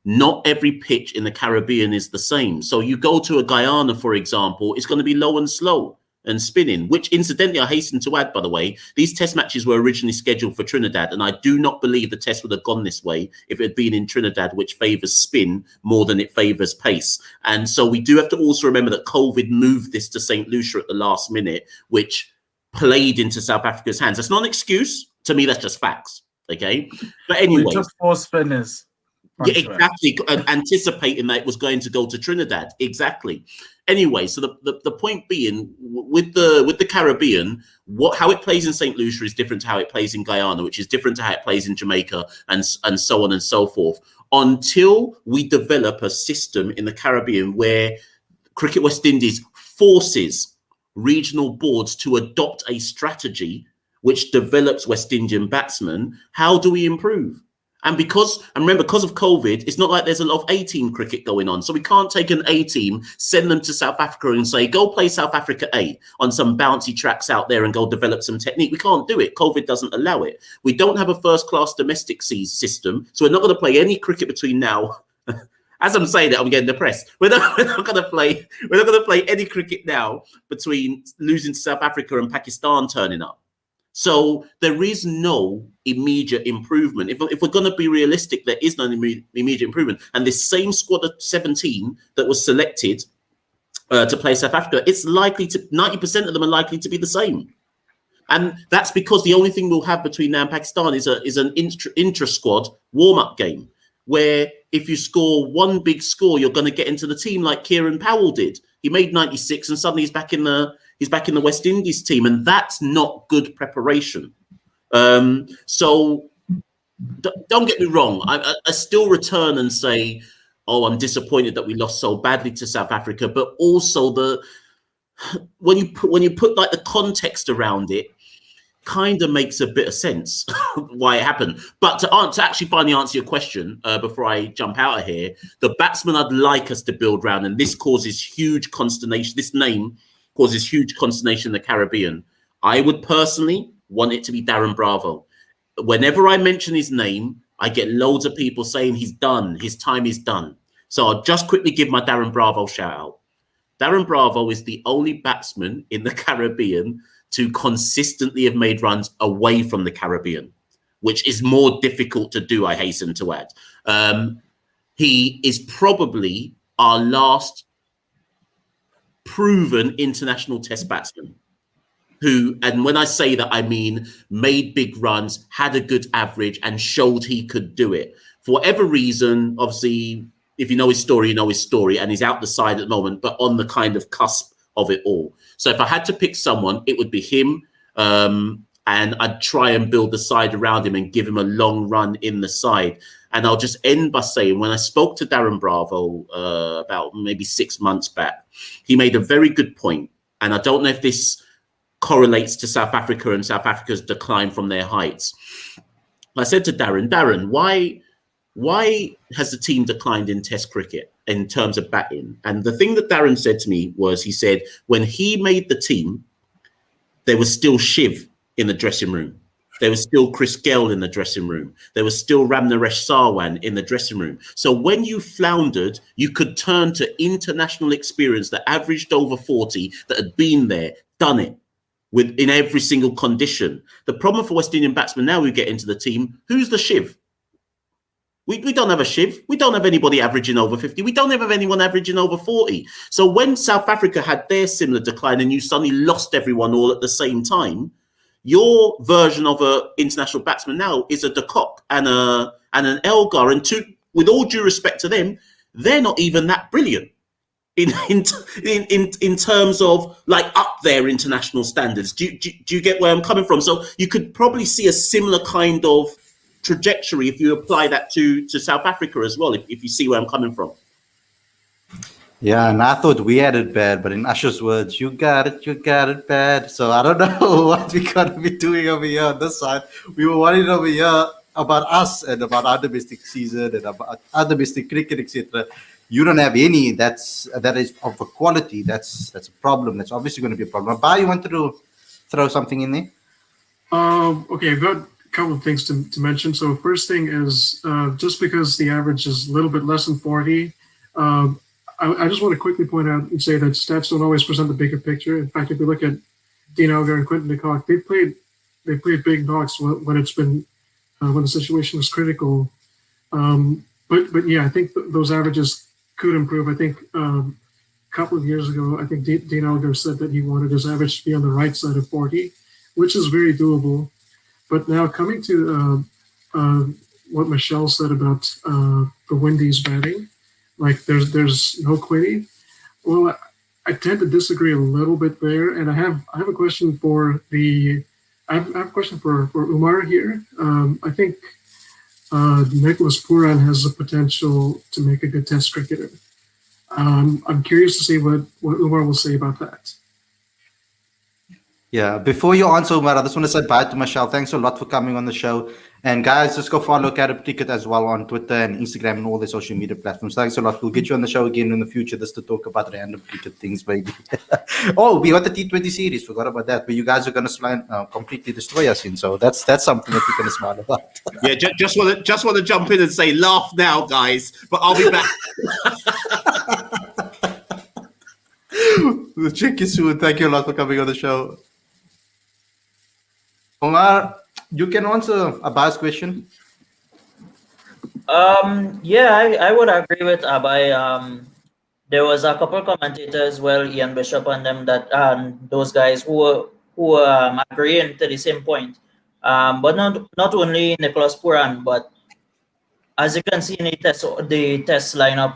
Not every pitch in the Caribbean is the same. So you go to a Guyana, for example, it's going to be low and slow and spinning, which incidentally, I hasten to add, by the way, these test matches were originally scheduled for Trinidad. And I do not believe the test would have gone this way if it had been in Trinidad, which favors spin more than it favors pace. And so we do have to also remember that COVID moved this to St. Lucia at the last minute, which played into South Africa's hands. That's not an excuse. To me, that's just facts. Okay. But anyway.
We took 4 spinners.
Yeah, exactly. Anticipating that it was going to go to Trinidad. Exactly. Anyway, so the point being, with the Caribbean, how it plays in St. Lucia is different to how it plays in Guyana, which is different to how it plays in Jamaica, and so on and so forth. Until we develop a system in the Caribbean where Cricket West Indies forces regional boards to adopt a strategy which develops West Indian batsmen, how do we improve? And remember, because of COVID, it's not like there's a lot of A-team cricket going on. So we can't take an A-team, send them to South Africa and say, go play South Africa A on some bouncy tracks out there and go develop some technique. We can't do it. COVID doesn't allow it. We don't have a first-class domestic system. So we're not going to play any cricket between now. As I'm saying that, I'm getting depressed. We're not going to play any cricket now between losing to South Africa and Pakistan turning up. So there is no immediate improvement. If we're going to be realistic, there is no immediate improvement. And this same squad of 17 that was selected to play South Africa, it's likely to 90% of them are likely to be the same. And that's because the only thing we'll have between now and Pakistan is an intra-squad warm-up game, where if you score one big score, you're going to get into the team like Kieran Powell did. He made 96 and suddenly he's back in the West Indies team, and that's not good preparation. So don't get me wrong. I still return and say, oh, I'm disappointed that we lost so badly to South Africa, but also when you put like the context around it, kind of makes a bit of sense why it happened. But to actually finally answer your question before I jump out of here, the batsman I'd like us to build around, and this causes huge consternation. This name causes huge consternation in the Caribbean. I would personally want it to be Darren Bravo. Whenever I mention his name, I get loads of people saying he's done, his time is done. So I'll just quickly give my Darren Bravo shout out. Darren Bravo is the only batsman in the Caribbean to consistently have made runs away from the Caribbean, which is more difficult to do, I hasten to add. He is probably our last proven international test batsman who, and when I say that, I mean made big runs, had a good average, and showed he could do it. For whatever reason, obviously, if you know his story, you know his story, and he's out the side at the moment, but on the kind of cusp of it all. So if I had to pick someone, it would be him, and I'd try and build the side around him and give him a long run in the side. And I'll just end by saying, when I spoke to Darren Bravo about maybe 6 months back, he made a very good point. And I don't know if this correlates to South Africa and South Africa's decline from their heights. I said to Darren, why has the team declined in Test cricket in terms of batting? And the thing that Darren said to me was, he said, when he made the team, there was still Shiv in the dressing room. There was still Chris Gale in the dressing room. There was still Ramnaresh Sarwan in the dressing room. So when you floundered, you could turn to international experience that averaged over 40, that had been there, done it in every single condition. The problem for West Indian batsmen now who get into the team, who's the Shiv? We don't have a Shiv. We don't have anybody averaging over 50. We don't have anyone averaging over 40. So when South Africa had their similar decline and you suddenly lost everyone all at the same time, your version of an international batsman now is a De Kock and an Elgar. And with all due respect to them, they're not even that brilliant in terms of like up their international standards. Do you get where I'm coming from? So you could probably see a similar kind of trajectory if you apply that to South Africa as well, if you see where I'm coming from.
Yeah, and I thought we had it bad, but in Usher's words, you got it bad. So I don't know what we're going to be doing over here on this side. We were worried over here about us and about our domestic season and about our domestic cricket, etc. You don't have any. That is of a quality. That's a problem. That's obviously going to be a problem. Ba, you wanted to throw something in there?
Okay, I've got a couple of things to mention. So first thing is, just because the average is a little bit less than 40, I just want to quickly point out and say that stats don't always present the bigger picture. In fact, if you look at Dean Elgar and Quinton de Kock, they played big knocks when it's been when the situation was critical. But yeah, I think those averages could improve. I think a couple of years ago, I think Dean Elgar said that he wanted his average to be on the right side of 40, which is very doable. But now coming to what Michelle said about the Windies batting, like there's no Quinny. Well, I tend to disagree a little bit there, and I have a question for Umar here. I think Nicholas Puran has the potential to make a good Test cricketer. I'm curious to see what Umar will say about that.
Yeah, before you answer, Umar, I just want to say bye to Michelle. Thanks a lot for coming on the show. And guys, just go follow Carib Cricket as well on Twitter and Instagram and all the social media platforms. Thanks a lot. We'll get you on the show again in the future just to talk about random cricket things, maybe. Oh, we got the T20 series. Forgot about that. But you guys are going to completely destroy us in. So that's something that we're going to smile about.
Yeah, just want to jump in and say, laugh now, guys. But I'll be back.
We'll check you soon. Thank you a lot for coming on the show. Omar, you can answer Abbas' question.
Yeah, I would agree with Abai. There was a couple of commentators, well, Ian Bishop and them, that those guys who agreeing to the same point. But not only Nicholas Puran, but as you can see in the test lineup,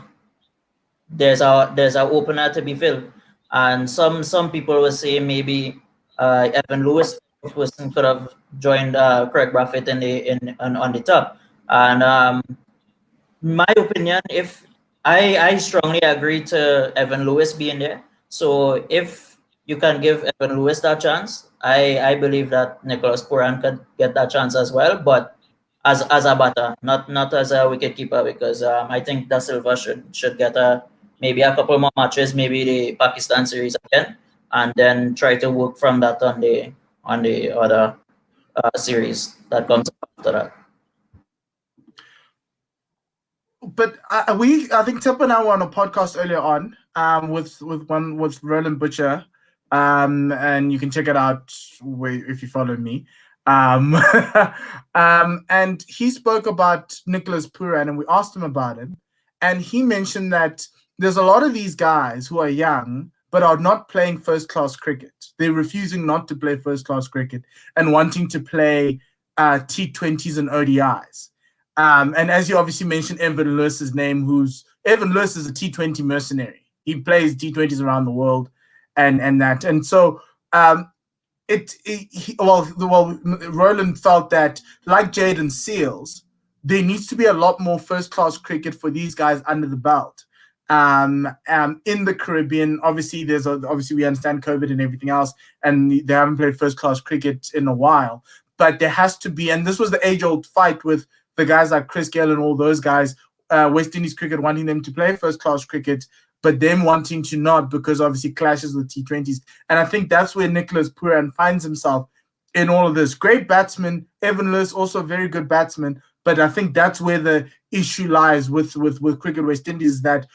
there's a opener to be filled, and some people will say maybe Evan Lewis could have joined Craig Brathwaite on the top. And my opinion, if I strongly agree to Evan Lewis being there. So if you can give Evan Lewis that chance. I believe that Nicholas Pooran could get that chance as well, but as a batter, not as a wicket keeper, because I think Da Silva should get maybe a couple more matches, maybe the Pakistan series again, and then try to work from that on the other series that comes after that.
But I think Tip and I were on a podcast earlier on with Roland Butcher, and you can check it out if you follow me. And he spoke about Nicholas Pooran, and we asked him about it, and he mentioned that there's a lot of these guys who are young but are not playing first-class cricket. They're refusing not to play first-class cricket and wanting to play T20s and ODIs. And as you obviously mentioned, Evan Lewis's name, Evan Lewis is a T20 mercenary. He plays T20s around the world, and so Roland felt that, like Jaden Seals, there needs to be a lot more first-class cricket for these guys under the belt. In the Caribbean, obviously we understand COVID and everything else, and they haven't played first-class cricket in a while. But there has to be, and this was the age-old fight with the guys like Chris Gayle and all those guys, West Indies cricket wanting them to play first-class cricket, but them wanting to not, because obviously clashes with T20s. And I think that's where Nicholas Pooran finds himself in all of this. Great batsman. Evan Lewis, also a very good batsman. But I think that's where the issue lies with Cricket West Indies, that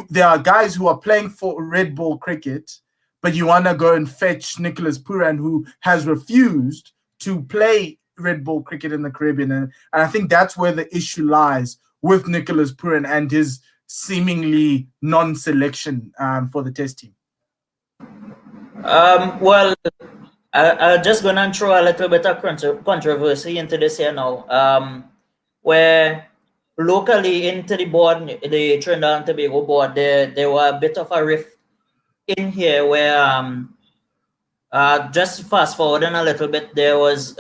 there are guys who are playing for red ball cricket, but you want to go and fetch Nicholas Pooran, who has refused to play red ball cricket in the Caribbean. And I think that's where the issue lies with Nicholas Pooran and his seemingly non-selection for the test team.
Well, I'm just going to throw a little bit of controversy into this here now, where locally into the board, the Trinidad and Tobago board, there were a bit of a rift in here where just fast forwarding a little bit, there was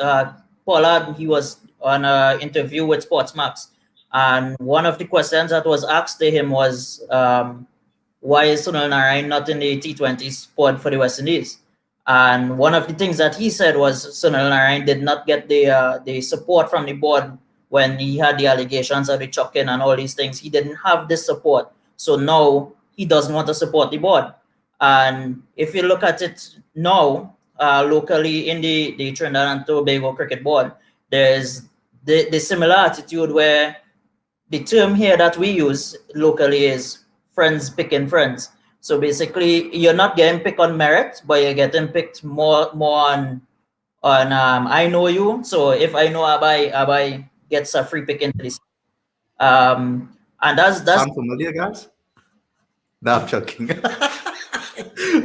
Pollard. He was on an interview with Sportsmax, and one of the questions that was asked to him was, why is Sunil Narine not in the T20 squad for the West Indies? And one of the things that he said was Sunil Narine did not get the support from the board when he had the allegations of the chucking and all these things. He didn't have this support, so now he doesn't want to support the board. And if you look at it now, locally in the Trinidad and Tobago Cricket Board, there's the similar attitude where the term here that we use locally is friends picking friends. So basically, you're not getting picked on merit, but you're getting picked more on I know you. So if I know Abai gets a free pick into this. And that's
Sound familiar, guys? No, I'm joking.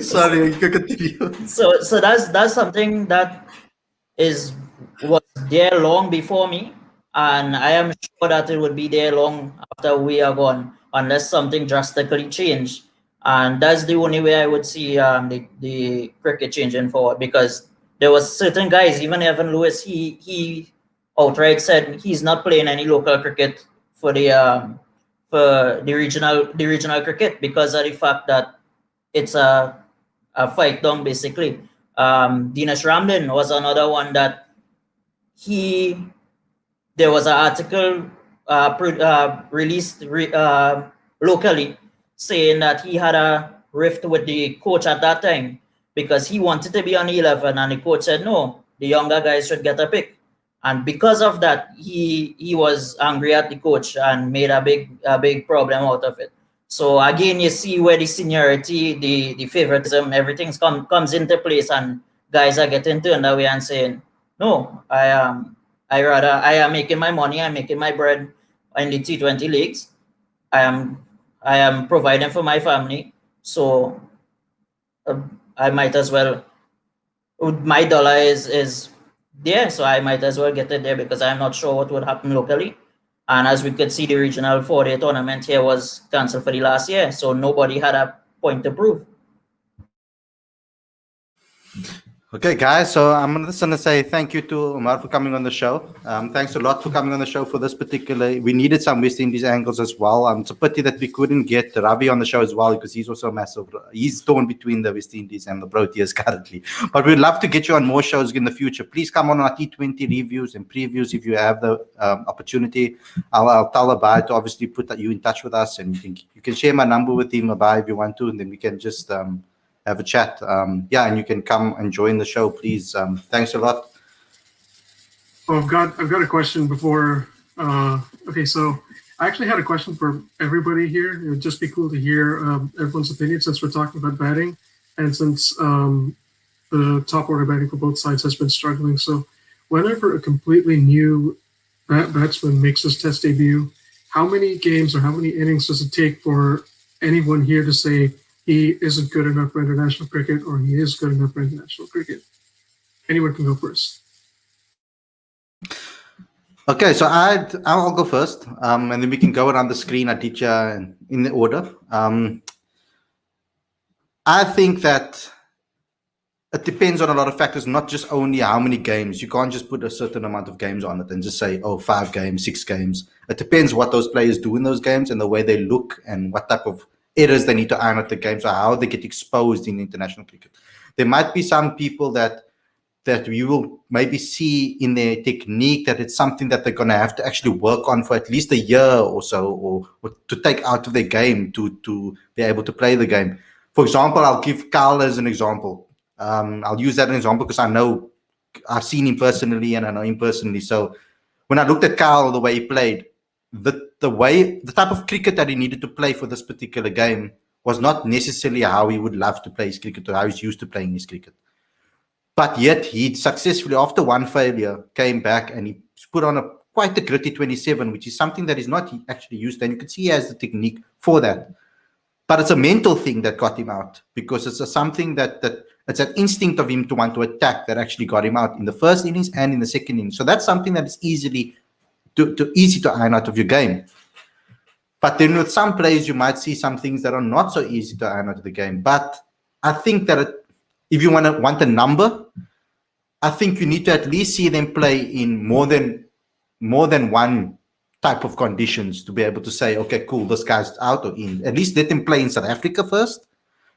Sorry, you can continue.
So that's something that was there long before me, and I am sure that it would be there long after we are gone, unless something drastically changed. And that's the only way I would see the cricket changing forward, because there was certain guys, even Evan Lewis, he outright said he's not playing any local cricket for the regional cricket because of the fact that it's a fight down basically. Dinesh Ramlin was another one that there was an article released locally saying that he had a rift with the coach at that time because he wanted to be on the 11 and the coach said no, the younger guys should get a pick. And because of that, he was angry at the coach and made a big problem out of it. So again, you see where the seniority, the favoritism, everything comes into place, and guys are getting turned away and saying, no, I am making my money, I'm making my bread in the T20 leagues. I am providing for my family, so I might as well. My dollar is there, so I might as well get it there because I'm not sure what would happen locally. And as we could see, the regional 4-day tournament here was cancelled for the last year, so nobody had a point to prove.
Okay, guys. So I'm just going to say thank you to Omar for coming on the show. Thanks a lot for coming on the show for this particular. We needed some West Indies angles as well. It's a pity that we couldn't get Ravi on the show as well because he's also a massive. He's torn between the West Indies and the Proteas currently. But we'd love to get you on more shows in the future. Please come on our T20 reviews and previews if you have the opportunity. I'll tell Abai to obviously put you in touch with us, and you can share my number with him, Abai, if you want to, and then we can just. Have a chat. And you can come and join the show, please. Thanks a lot.
Oh, I've got a question before. Okay, so I actually had a question for everybody here. It would just be cool to hear everyone's opinion since we're talking about batting and since the top order batting for both sides has been struggling. So whenever a completely new batsman makes his test debut, how many games or how many innings does it take for anyone here to say he isn't good enough for international cricket or he is good enough for international cricket? Anyone can go first.
Okay, so I'll go first, and then we can go around the screen, Aditya, in the order. I think that it depends on a lot of factors, not just only how many games. You can't just put a certain amount of games on it and just say, 5 games, 6 games. It depends what those players do in those games and the way they look and what type of errors they need to iron out the games or how they get exposed in international cricket. There might be some people that you will maybe see in their technique that it's something that they're going to have to actually work on for at least a year or so, or to take out of their game to be able to play the game. For example, I'll give Carl as an example. I'll use that as an example because I've seen him personally and I know him personally. So when I looked at Carl, the way he played, the type of cricket that he needed to play for this particular game was not necessarily how he would love to play his cricket or how he's used to playing his cricket. But yet he successfully, after one failure, came back and he put on quite a gritty 27, which is something that is not actually used. And you can see he has the technique for that. But it's a mental thing that got him out because it's something that it's an instinct of him to want to attack that actually got him out in the first innings and in the second innings. So that's something that is easy to iron out of your game. But then with some players, you might see some things that are not so easy to iron out of the game. But I think that if you want a number, I think you need to at least see them play in more than one type of conditions to be able to say, okay, cool, this guy's out or in. At least let them play in South Africa first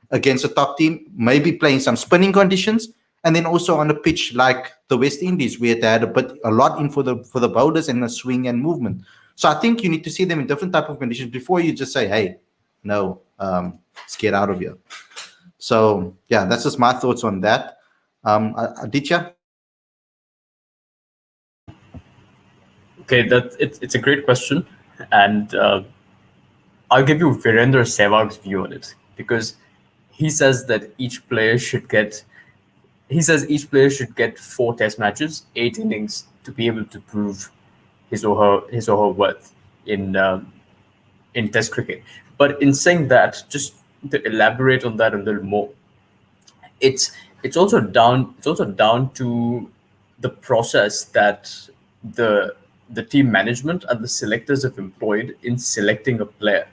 against a top team, maybe play in some spinning conditions, and then also on a pitch like the West Indies, where they had a lot in for the bowlers and the swing and movement. So I think you need to see them in different type of conditions before you just say, hey, no, let's get out of here. So yeah, that's just my thoughts on that. Aditya?
Okay, it's a great question, and I'll give you Virendra Sehwag's view on it because he says that each player should get 4 test matches, 8 innings to be able to prove his or her worth in test cricket. But in saying that, just to elaborate on that a little more, it's also down to the process that the team management and the selectors have employed in selecting a player.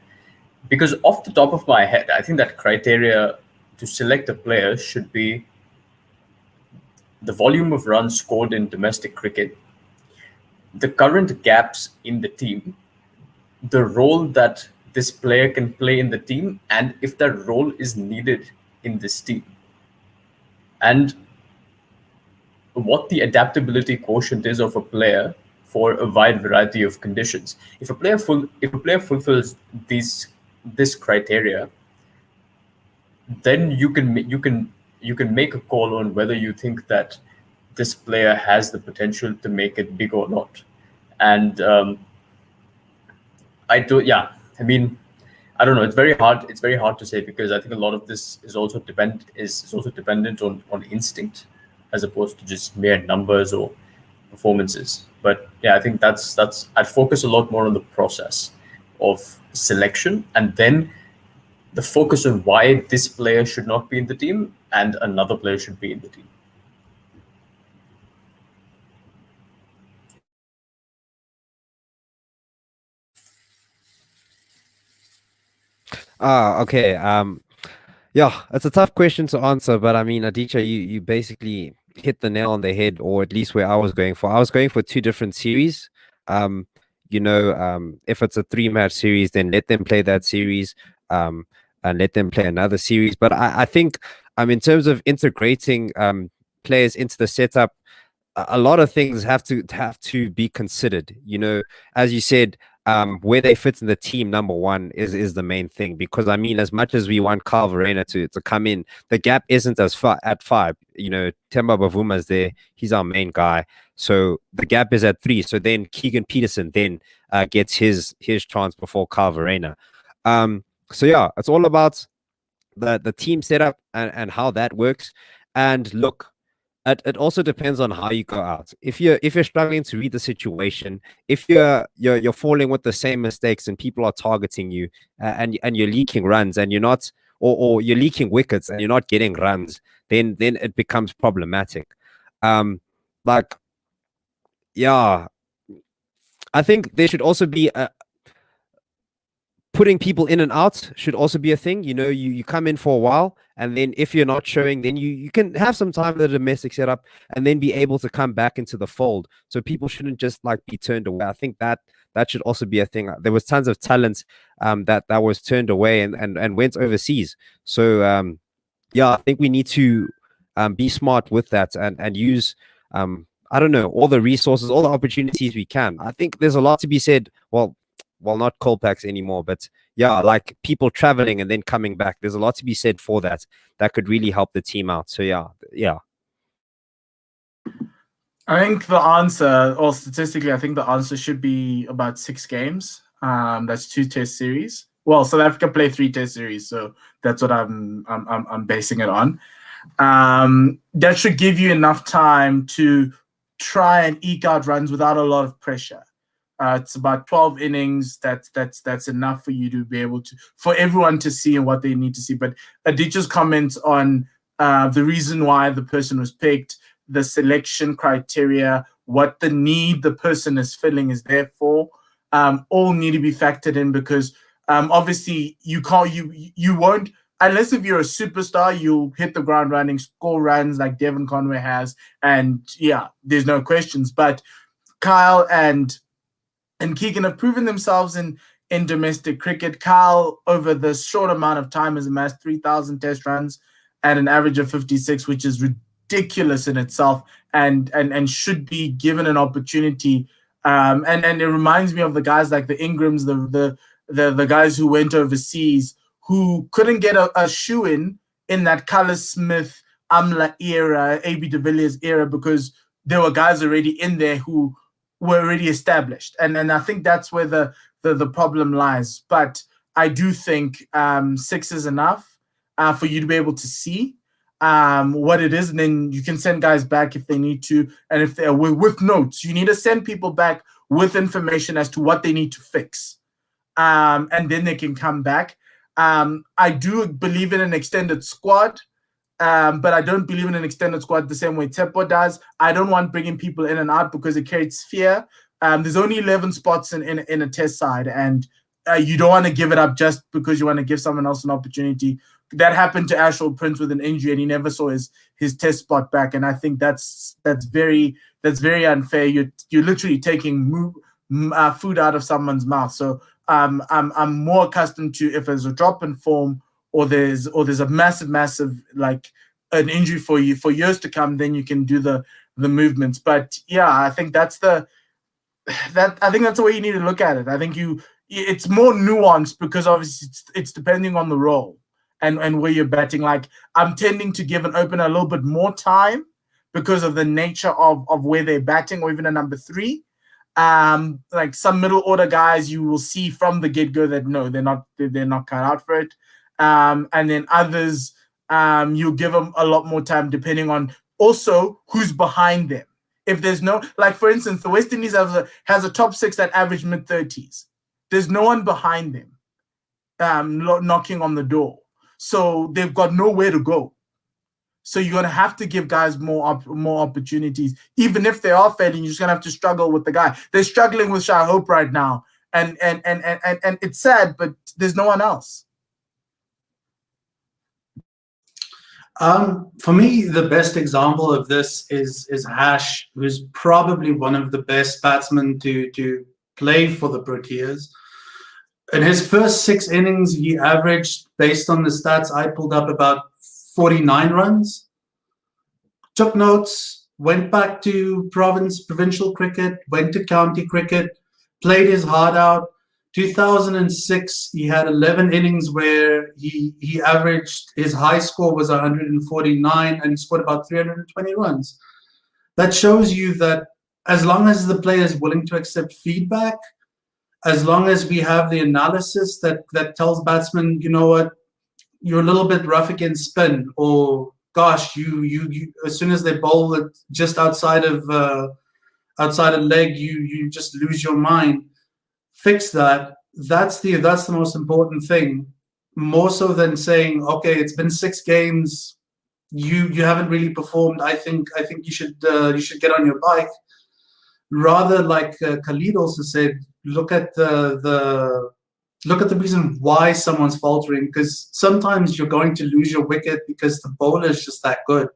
Because off the top of my head, I think that criteria to select a player should be the volume of runs scored in domestic cricket, the current gaps in the team, the role that this player can play in the team, and if that role is needed in this team, and what the adaptability quotient is of a player for a wide variety of conditions. If a player fulfills this criteria, then you can make a call on whether you think that this player has the potential to make it big or not. And I don't know. It's very hard to say because I think a lot of this is also dependent on instinct as opposed to just mere numbers or performances. But yeah, I think I'd focus a lot more on the process of selection and then the focus on why this player should not be in the team and another player should be in the team.
Okay. Yeah, it's a tough question to answer, but I mean, Aditya, you basically hit the nail on the head, or at least where I was going for. I was going for two different series. Um, if it's a three-match series, then let them play that series, and let them play another series. But I think, in terms of integrating players into the setup, a lot of things have to be considered. As you said, where they fit in the team, number one is the main thing. Because I mean, as much as we want Carl Verena to come in, the gap isn't as far at 5. Temba Bavuma's there; he's our main guy. So the gap is at 3. So then Keegan Peterson then gets his chance before Carl Verena. So yeah, it's all about the team setup and how that works. And look, it also depends on how you go out. If you're struggling to read the situation, if you're falling with the same mistakes and people are targeting you, and you're leaking runs and you're not, or you're leaking wickets and you're not getting runs, then it becomes problematic. Like, yeah, I think there should also be putting people in and out should also be a thing. You come in for a while, and then if you're not showing, then you can have some time with the domestic setup and then be able to come back into the fold. So people shouldn't just like be turned away. I think that should also be a thing. There was tons of talent that was turned away and went overseas. So yeah, I think we need to be smart with that and use I don't know, all the resources, all the opportunities we can. I think there's a lot to be said. Well, not Colpax anymore, but yeah, like people traveling and then coming back. There's a lot to be said for that. That could really help the team out. So yeah.
I think the answer, or statistically, I think the answer should be about 6 games. That's 2 test series. Well, South Africa play 3 test series, so that's what I'm basing it on. That should give you enough time to try and eke out runs without a lot of pressure. It's about 12 innings. That's enough for you to be able to, for everyone to see and what they need to see. But Aditya's comments on the reason why the person was picked, the selection criteria, what the need the person is filling is there for, all need to be factored in, because obviously you won't, unless if you're a superstar, you'll hit the ground running, score runs like Devon Conway has, and yeah, there's no questions. But Kyle and Keegan have proven themselves in domestic cricket. Kyle, over this short amount of time, has amassed 3,000 test runs at an average of 56, which is ridiculous in itself, and should be given an opportunity. And it reminds me of the guys like the Ingrams, the guys who went overseas, who couldn't get a shoe in that Carl Smith, Amla era, AB de Villiers era, because there were guys already in there who were already established. And I think that's where the problem lies. But I do think 6 is enough for you to be able to see what it is. And then you can send guys back if they need to. And if they're with notes, you need to send people back with information as to what they need to fix. And then they can come back. I do believe in an extended squad. But I don't believe in an extended squad the same way Tepo does. I don't want bringing people in and out because it creates fear. There's only 11 spots in a test side, and you don't want to give it up just because you want to give someone else an opportunity. That happened to Ashwell Prince with an injury, and he never saw his test spot back. And I think that's very unfair. You're literally taking food out of someone's mouth. So I'm more accustomed to, if there's a drop in form, or there's a massive like an injury for you for years to come, then you can do the movements. But yeah, I think that's the way you need to look at it. I think it's more nuanced, because obviously it's depending on the role and where you're batting. Like, I'm tending to give an opener a little bit more time because of the nature of where they're batting, or even a number 3. Like some middle order guys, you will see from the get-go that no, they're not cut out for it. And then others, you'll give them a lot more time depending on also who's behind them. If there's no, like for instance, the West Indies has a top 6 that average mid-30s. There's no one behind them knocking on the door. So they've got nowhere to go. So you're going to have to give guys more opportunities. Even if they are failing, you're just going to have to struggle with the guy. They're struggling with Shai Hope right now. And it's sad, but there's no one else.
For me, the best example of this is Hash, who's probably one of the best batsmen to play for the Proteas. In his first 6 innings, he averaged, based on the stats I pulled up, about 49 runs. Took notes, went back to provincial cricket, went to county cricket, played his heart out. 2006, he had 11 innings where he averaged, his high score was 149 and he scored about 320 runs. That shows you that as long as the player is willing to accept feedback, as long as we have the analysis that tells batsmen, you know what, you're a little bit rough against spin, or gosh, you as soon as they bowl it just outside of leg, you just lose your mind. Fix that. That's the most important thing, more so than saying, okay, it's been 6 games, you haven't really performed. I think you should get on your bike. Rather, like Khalid also said, look at the reason why someone's faltering, because sometimes you're going to lose your wicket because the bowler is just that good.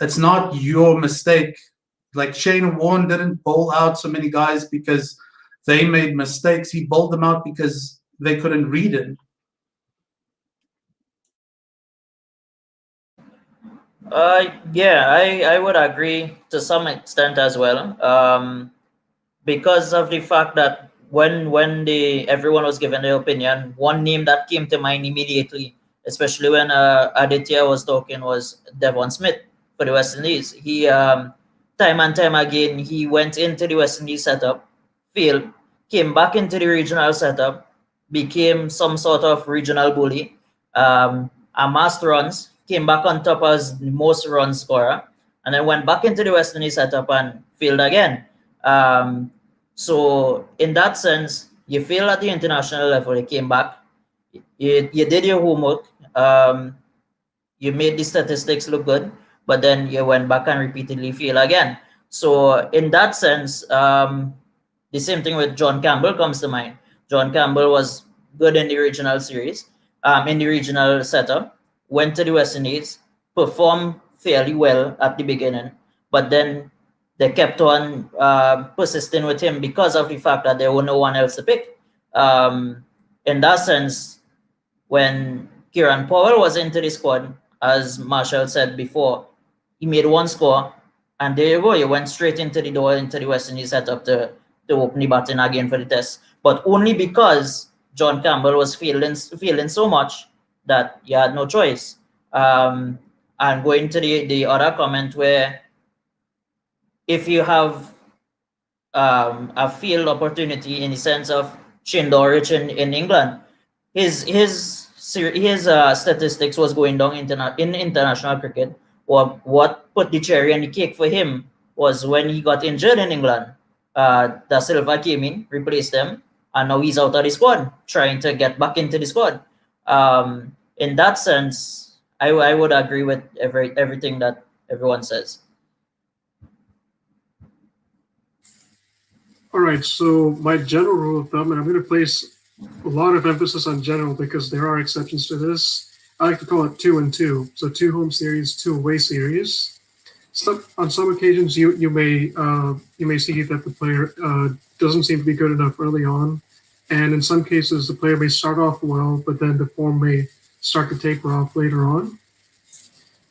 It's not your mistake. Like Shane Warne didn't bowl out so many guys because they made mistakes. He bowled them out because they couldn't read it.
Yeah, I would agree to some extent as well. Because of the fact that when everyone was given their opinion, one name that came to mind immediately, especially when Aditya was talking, was Devon Smith for the West Indies. He time and time again he went into the West Indies setup, failed, came back into the regional setup, became some sort of regional bully, amassed runs, came back on top as the most run scorer, and then went back into the West Indies setup and failed again. So in that sense, you failed at the international level, you came back, you did your homework, you made the statistics look good, but then you went back and repeatedly fail again. So in that sense, the same thing with John Campbell comes to mind. John Campbell was good in the regional series, in the regional setup, went to the West Indies, performed fairly well at the beginning, but then they kept on persisting with him because of the fact that there was no one else to pick. In that sense, when Kieran Powell was into the squad, as Marshall said before, he made 1 score, and there you go. You went straight into the door into the West Indies setup to open the batting again for the test. But only because John Campbell was failing so much that you had no choice. And going to the other comment where if you have a field opportunity in the sense of Shane Dorrich in England, his statistics was going down in international cricket. What put the cherry on the cake for him was when he got injured in England. Da Silva came in, replaced him, and now he's out of the squad, trying to get back into the squad. In that sense, I would agree with everything that everyone says.
All right, so my general rule of thumb, and I'm going to place a lot of emphasis on general because there are exceptions to this. I like to call it 2 and 2. So 2 home series, 2 away series. So on some occasions, you may see that the player doesn't seem to be good enough early on, and in some cases, the player may start off well, but then the form may start to taper off later on.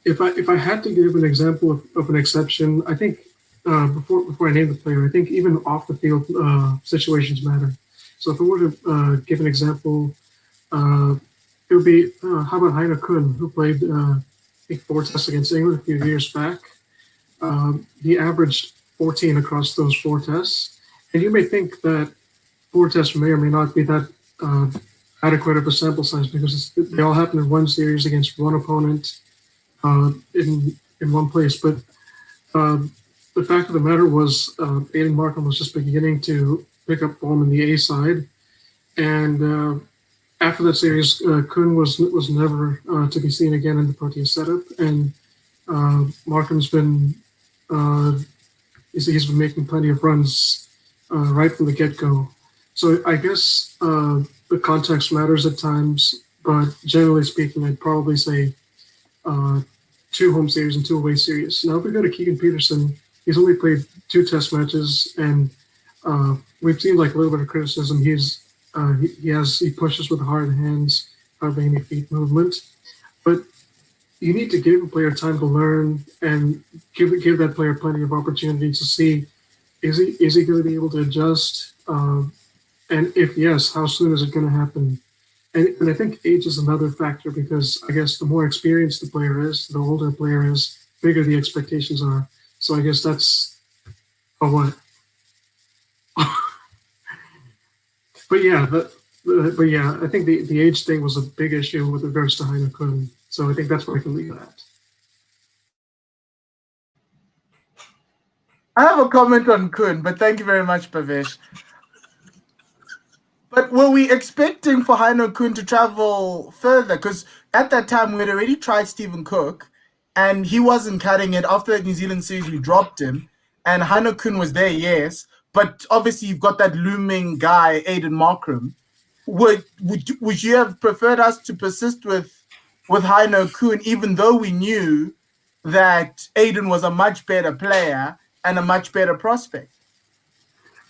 If I had to give an example of an exception, I think before I name the player, I think even off the field situations matter. So if I were to give an example, it would be how about Heine Kuhn, who played I think 4 tests against England a few years back. He averaged 14 across those 4 tests, and you may think that 4 tests may or may not be that adequate of a sample size because they all happen in one series against one opponent in one place. But the fact of the matter was, Aiden Markham was just beginning to pick up form in the A side, and after that series, Kuhn was never to be seen again in the Proteas setup, and Markham's been he's been making plenty of runs right from the get-go. So I guess the context matters at times, but generally speaking, I'd probably say 2 home series and 2 away series. Now, if we go to Keegan Peterson, he's only played 2 test matches, and we've seen like a little bit of criticism. He pushes with hard hands, hardly any feet movement, but you need to give a player time to learn and give that player plenty of opportunities to see is he going to be able to adjust, and if yes, how soon is it going to happen? And I think age is another factor, because I guess the more experienced the player is, the older the player is, bigger the expectations are. So I guess that's a what. But yeah, I think the age thing was a big issue with regards to Heine Kun. So I think that's where I can leave it at.
I have a comment on Kun, but thank you very much, Pavesh. But were we expecting for Heine Kun to travel further? Because at that time, we had already tried Stephen Cook, and he wasn't cutting it. After the New Zealand series, we dropped him, and Heine Kun was there, yes. But obviously, you've got that looming guy, Aiden Markram. Would you have preferred us to persist with Heine Kun, even though we knew that Aiden was a much better player and a much better prospect?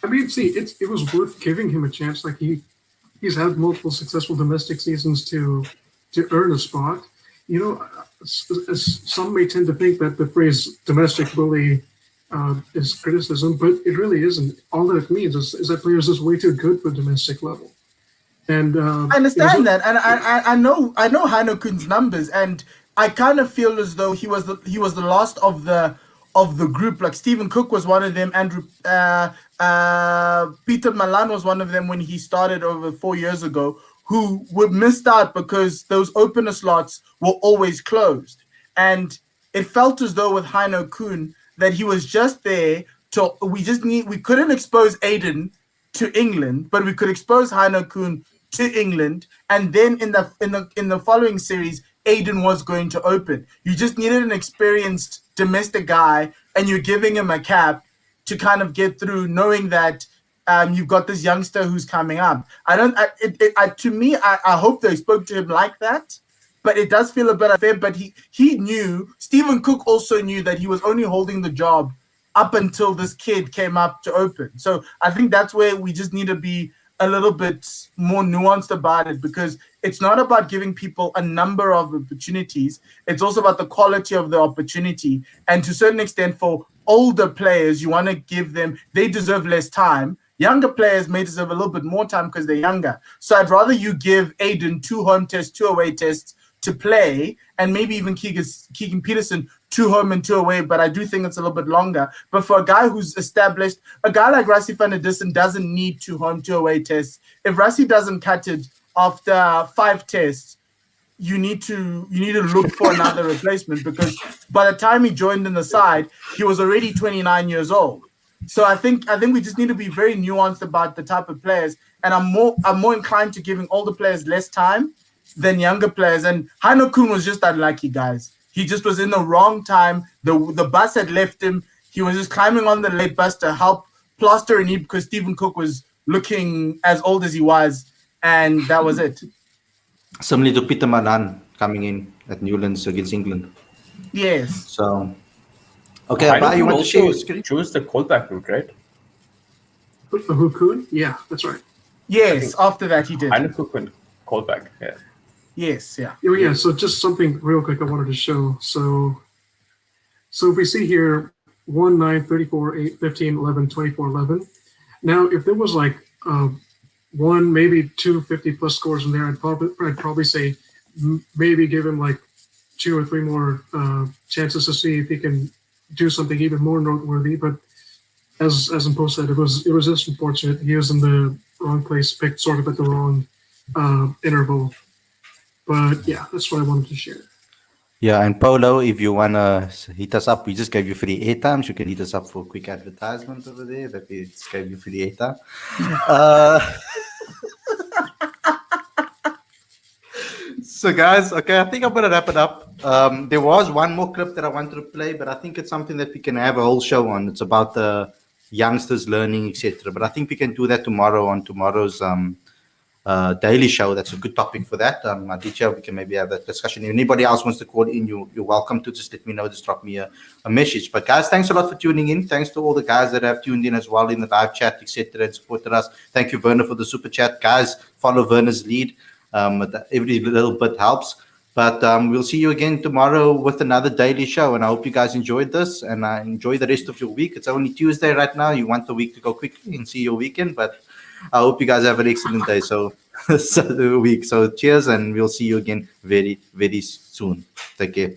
I mean, see, it was worth giving him a chance. Like he's had multiple successful domestic seasons to earn a spot. You know, some may tend to think that the phrase "domestic bully" is criticism, but it really isn't. All that it means is that players are way too good for domestic level. And
I understand that, and I know Heine Kun's numbers, and I kind of feel as though he was the last of the group. Like Stephen Cook was one of them, Andrew Peter Malan was one of them when he started over 4 years ago, who were missed out because those opener slots were always closed. And it felt as though with Heine Kun that he was just there to we couldn't expose Aiden to England, but we could expose Heine Kun to England, and then in the following series, Aiden was going to open. You just needed an experienced domestic guy, and you're giving him a cap to kind of get through, knowing that you've got this youngster who's coming up. To me, I hope they spoke to him like that, but it does feel a bit unfair. But he knew, Stephen Cook also knew that he was only holding the job up until this kid came up to open. So I think that's where we just need to be a little bit more nuanced about it, because it's not about giving people a number of opportunities. It's also about the quality of the opportunity. And to a certain extent, for older players, you want to give them, they deserve less time. Younger players may deserve a little bit more time because they're younger. So I'd rather you give Aiden 2 home tests, 2 away tests to play, and maybe even Keegan Peterson 2 home and 2 away, but I do think it's a little bit longer. But for a guy who's established, a guy like Rassie van der Dussen doesn't need 2 home, 2 away tests. If Rassie doesn't cut it after 5 tests, you need to look for another replacement, because by the time he joined in the side, he was already 29 years old. So I think we just need to be very nuanced about the type of players, and I'm more inclined to giving older players less time than younger players. And Heine Kun was just unlucky, guys. He just was in the wrong time. The bus had left him. He was just climbing on the late bus to help plaster a knee because Stephen Cook was looking as old as he was, and that was it.
Similarly to Peter Malan coming in at Newlands against England.
Yes.
So, okay, Abba, you want to share your screen?
Choose the callback route, right?
Who Kun? Yeah, that's right.
Yes, after that he did.
Heine Cook went callback, yeah.
Yes, yeah.
Yeah, so just something real quick I wanted to show. So if we see here 1, 9, 34, 8, 15, 11, 24, 11. Now, if there was like 1, maybe 2 50-plus scores in there, I'd probably say maybe give him like 2 or 3 more chances to see if he can do something even more noteworthy. But as Impo said, it was just unfortunate. He was in the wrong place, picked sort of at the wrong interval. But yeah, that's what I wanted to share.
Yeah, and Polo, if you want to hit us up, we just gave you free airtime. You can hit us up for a quick advertisement over there. That we just gave you free airtime. So, guys, okay, I think I'm going to wrap it up. There was one more clip that I wanted to play, but I think it's something that we can have a whole show on. It's about the youngsters learning, etc. But I think we can do that tomorrow on tomorrow's daily show. That's a good topic for that. Aditya, we can maybe have that discussion. If anybody else wants to call in, you're welcome to. Just let me know. Just drop me a message. But guys, thanks a lot for tuning in. Thanks to all the guys that have tuned in as well in the live chat, etc., and supported us. Thank you, Werner, for the super chat. Guys, follow Werner's lead. Every little bit helps. But we'll see you again tomorrow with another daily show. And I hope you guys enjoyed this and enjoy the rest of your week. It's only Tuesday right now. You want the week to go quickly and see your weekend. But I hope you guys have an excellent day. So week. So cheers, and we'll see you again very, very soon. Take care.